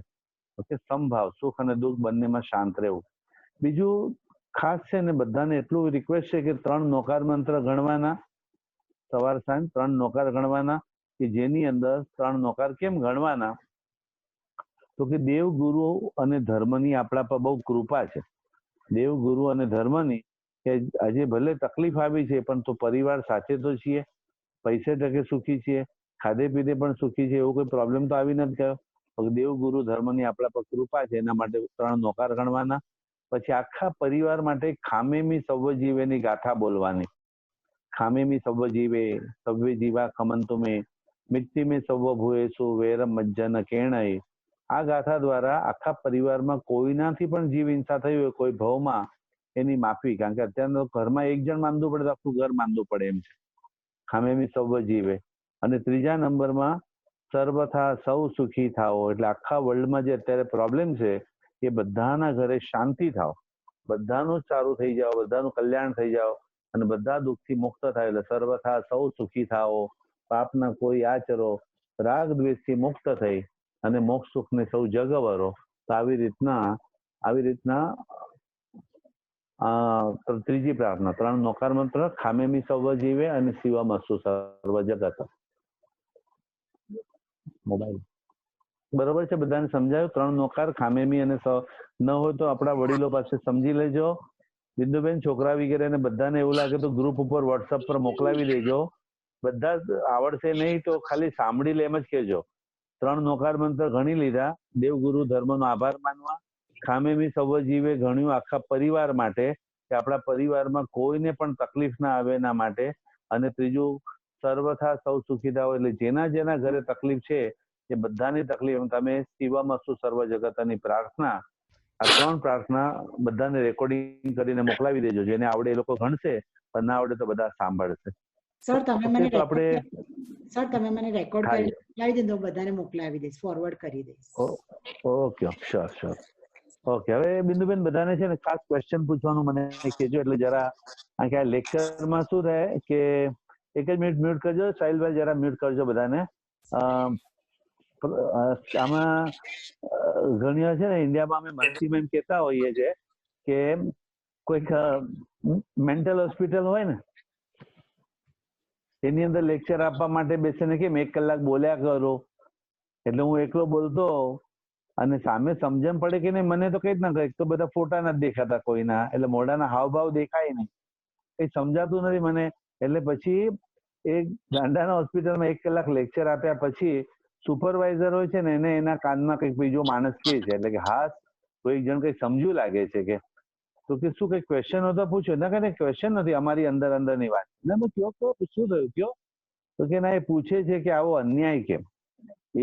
A: ઓકે, સમભાવ, સુખ અને દુઃખ બંનેમાં શાંત રહેવું. બીજું ખાસ છે ને, બધાને એટલું રિક્વેસ્ટ છે કે 3 નોકાર મંત્ર ગણવાના, સવાર સાંજ 3 નોકાર ગણવાના. કે જેની અંદર 3 નોકાર કેમ ગણવાના, તો કે દેવ, ગુરુ અને ધર્મની આપણા પર બહુ કૃપા છે. દેવ, ગુરુ અને ધર્મની, કે આજે ભલે તકલીફ આવી છે પણ તો પરિવાર સાથે તો છીએ, પૈસે ટકે સુખી છીએ, ખાધે પીધે પણ સુખી છે, એવો કોઈ પ્રોબ્લેમ તો આવી નથી ગયો. દેવ, ગુરુ, ધર્મની આપણા પર કૃપા છે, એના માટે 3 નોકાર ગણવાના. પછી આખા પરિવાર માટે ખામેમી સવ્વ જીવેની ગાથા બોલવાની. ખામેમી સવ્વ જીવે સવ્વે જીવા ખમંતુ મે, મિટ્ટી મેં સવ્વ ભૂએસુ વેરમ મજ્જન કેણય. આ ગાથા દ્વારા આખા પરિવારમાં કોઈનાથી પણ જીવ હિંસા થઈ હોય કોઈ ભવમાં, એની માફી. કારણ કે અત્યારે ઘરમાં એક જણ માંદવું પડે તો આખું ઘર માંદવું પડે એમ છે. ખામેમી સવ્વ જીવે. અને 3જા નંબરમાં સર્વથા સૌ સુખી થાઓ, એટલે આખા વર્લ્ડમાં જે અત્યારે પ્રોબ્લેમ છે એ બધાના ઘરે શાંતિ થાવ, બધાનું સારું થઈ જાવ, બધાનું કલ્યાણ થઈ જાવ, અને બધા દુઃખથી મુક્ત થાય. એટલે સર્વથા સૌ સુખી થાઓ, પાપના કોઈ આચરો, રાગ દ્વેષથી મુક્ત થઈ અને મોક્ષ સુખને સૌ જગવરો. તો આવી રીતના ત્રીજી પ્રાર્થના, 3 નોકાર મંત્ર, ખામેમી સવ્વ જીવે અને શિવમસ્તુ સર્વ જગત. મોબાઈલ બરોબર છે? બધાને સમજાયું? 3 નોકાર, ખામેમી અને ન હોય તો આપણા વડીલો પાસે સમજી લેજો. બિંદુબેન, છોકરા વગેરેને બધાને એવું લાગે તો ગ્રુપ ઉપર વોટ્સઅપ પર મોકલાવી દેજો. બધા જ આવડશે નહીં તો ખાલી સાંભળી લે એમ જ કહેજો. 3 નોકાર મંત્ર ગણી લીધા, દેવ, ગુરુ, ધર્મનો આભાર માનવા. ખામેમી સવ્વ જીવે ગણ્યું આખા પરિવાર માટે, કે આપણા પરિવારમાં કોઈને પણ તકલીફ ના આવે એના માટે. અને ત્રીજું, સર્વથા સૌ સુખી થાઓ, એટલે જેના જેના ઘરે તકલીફ છે એ બધાની તકલીફ તમે શિવમસ્તુ સર્વ જગતની પ્રાર્થના, આ 3 પ્રાર્થના બધાને રેકોર્ડિંગ કરીને મોકલાવી દેજો. જેને આવડે એ લોકો ગણશે, પણ ના આવડે તો બધા સાંભળશે.
B: સર તમે મને
A: તો આપણે
B: રેકોર્ડ કરી મોકલાવી દીધો, બધાને મોકલાવી દઈશ, ફોરવર્ડ કરી દઈશ.
A: Okay, sure. ઓકે, હવે બિંદુબેન બધાને છે ને ખાસ ક્વેશ્ચન પૂછવાનું મને કહેજો, એટલે જરા, કારણ કે આ લેક્ચરમાં શું થાય કે 1 જ મિનિટ મ્યુટ કરજો. સાહિલભાઈ જરા મ્યુટ કરજો બધાને. આમાં ઘણી વાર છે ને ઇન્ડિયામાં અમે મસ્તીમાં એમ કહેતા હોઈએ છે કે કોઈક મેન્ટલ હોસ્પિટલ હોય ને, એની અંદર લેક્ચર આપવા માટે બેસીને કેમ 1 કલાક બોલ્યા કરો, એટલે હું એકલો બોલતો અને સામે સમજણ પડે કે નહીં મને તો કઈ જ ના કહે. એક તો બધા ફોટા નથી દેખાતા કોઈના, એટલે મોઢાના હાવભાવ દેખાય નહીં, કઈ સમજાતું નથી મને. એટલે પછી એક ગાંડાના હોસ્પિટલમાં 1 કલાક લેક્ચર આપ્યા પછી સુપરવાઇઝર હોય છે ને એને એના કાનમાં કંઈક બીજો માણસ કહે છે, એટલે કે હા તો એક જણ કંઈક સમજ્યું લાગે છે, કે તો કે શું કઈ ક્વેશ્ચન હોતા પૂછો. ના કઈ ક્વેશ્ચન નથી, અમારી અંદરની વાત. ના મેં કયો શું થયું કયો, તો કે ના એ પૂછે છે કે આવો અન્યાય કેમ,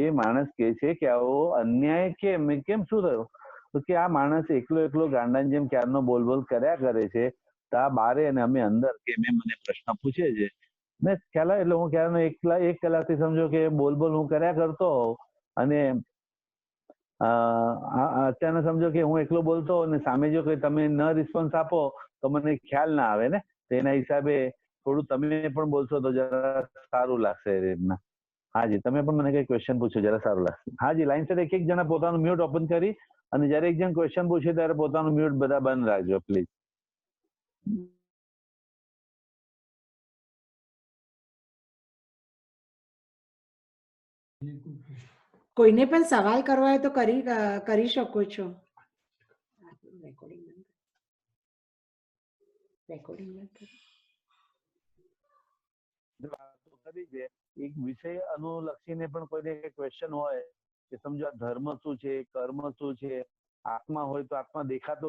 A: એ માણસ કહે છે કે આવો અન્યાય કેમ શું થયું, તો કે આ માણસ એકલો ગાંડાની જેમ ક્યારનો બોલ કર્યા કરે છે, તો આ બારે અને અમે અંદર, કે મેં મને પ્રશ્ન પૂછે છે ને ખ્યાલ આવે. એટલે હું ક્યારનો 1 કલાકથી સમજો કે બોલ હું કર્યા કરતો હોઉં, અને અત્યારનો સમજો કે હું એકલો બોલતો અને સામે જો કે તમે ન રિસ્પોન્સ આપો તો મને ખ્યાલ ના આવે ને, તો એના હિસાબે થોડું તમે પણ બોલશો તો જરા સારું લાગશે એ રીતના. હાજી, તમે પણ મને કઈ ક્વેશ્ચન પૂછો, જરા સારું લાગશે. હાજી, લાઈન સર એક જણા પોતાનું મ્યુટ ઓપન કરી, અને જયારે એક જણ ક્વેશ્ચન પૂછે ત્યારે પોતાનું મ્યુટ બધા બંધ રાખજો પ્લીઝ.
B: કોઈને પણ સવાલ કરવા હોય તો કરી શકો છો.
A: એક વિષય અનુલક્ષીને પણ કોઈને ક્વેશ્ચન હોય કે સમજો આ ધર્મ શું છે, કર્મ શું છે, આત્મા હોય તો આત્મા દેખાતો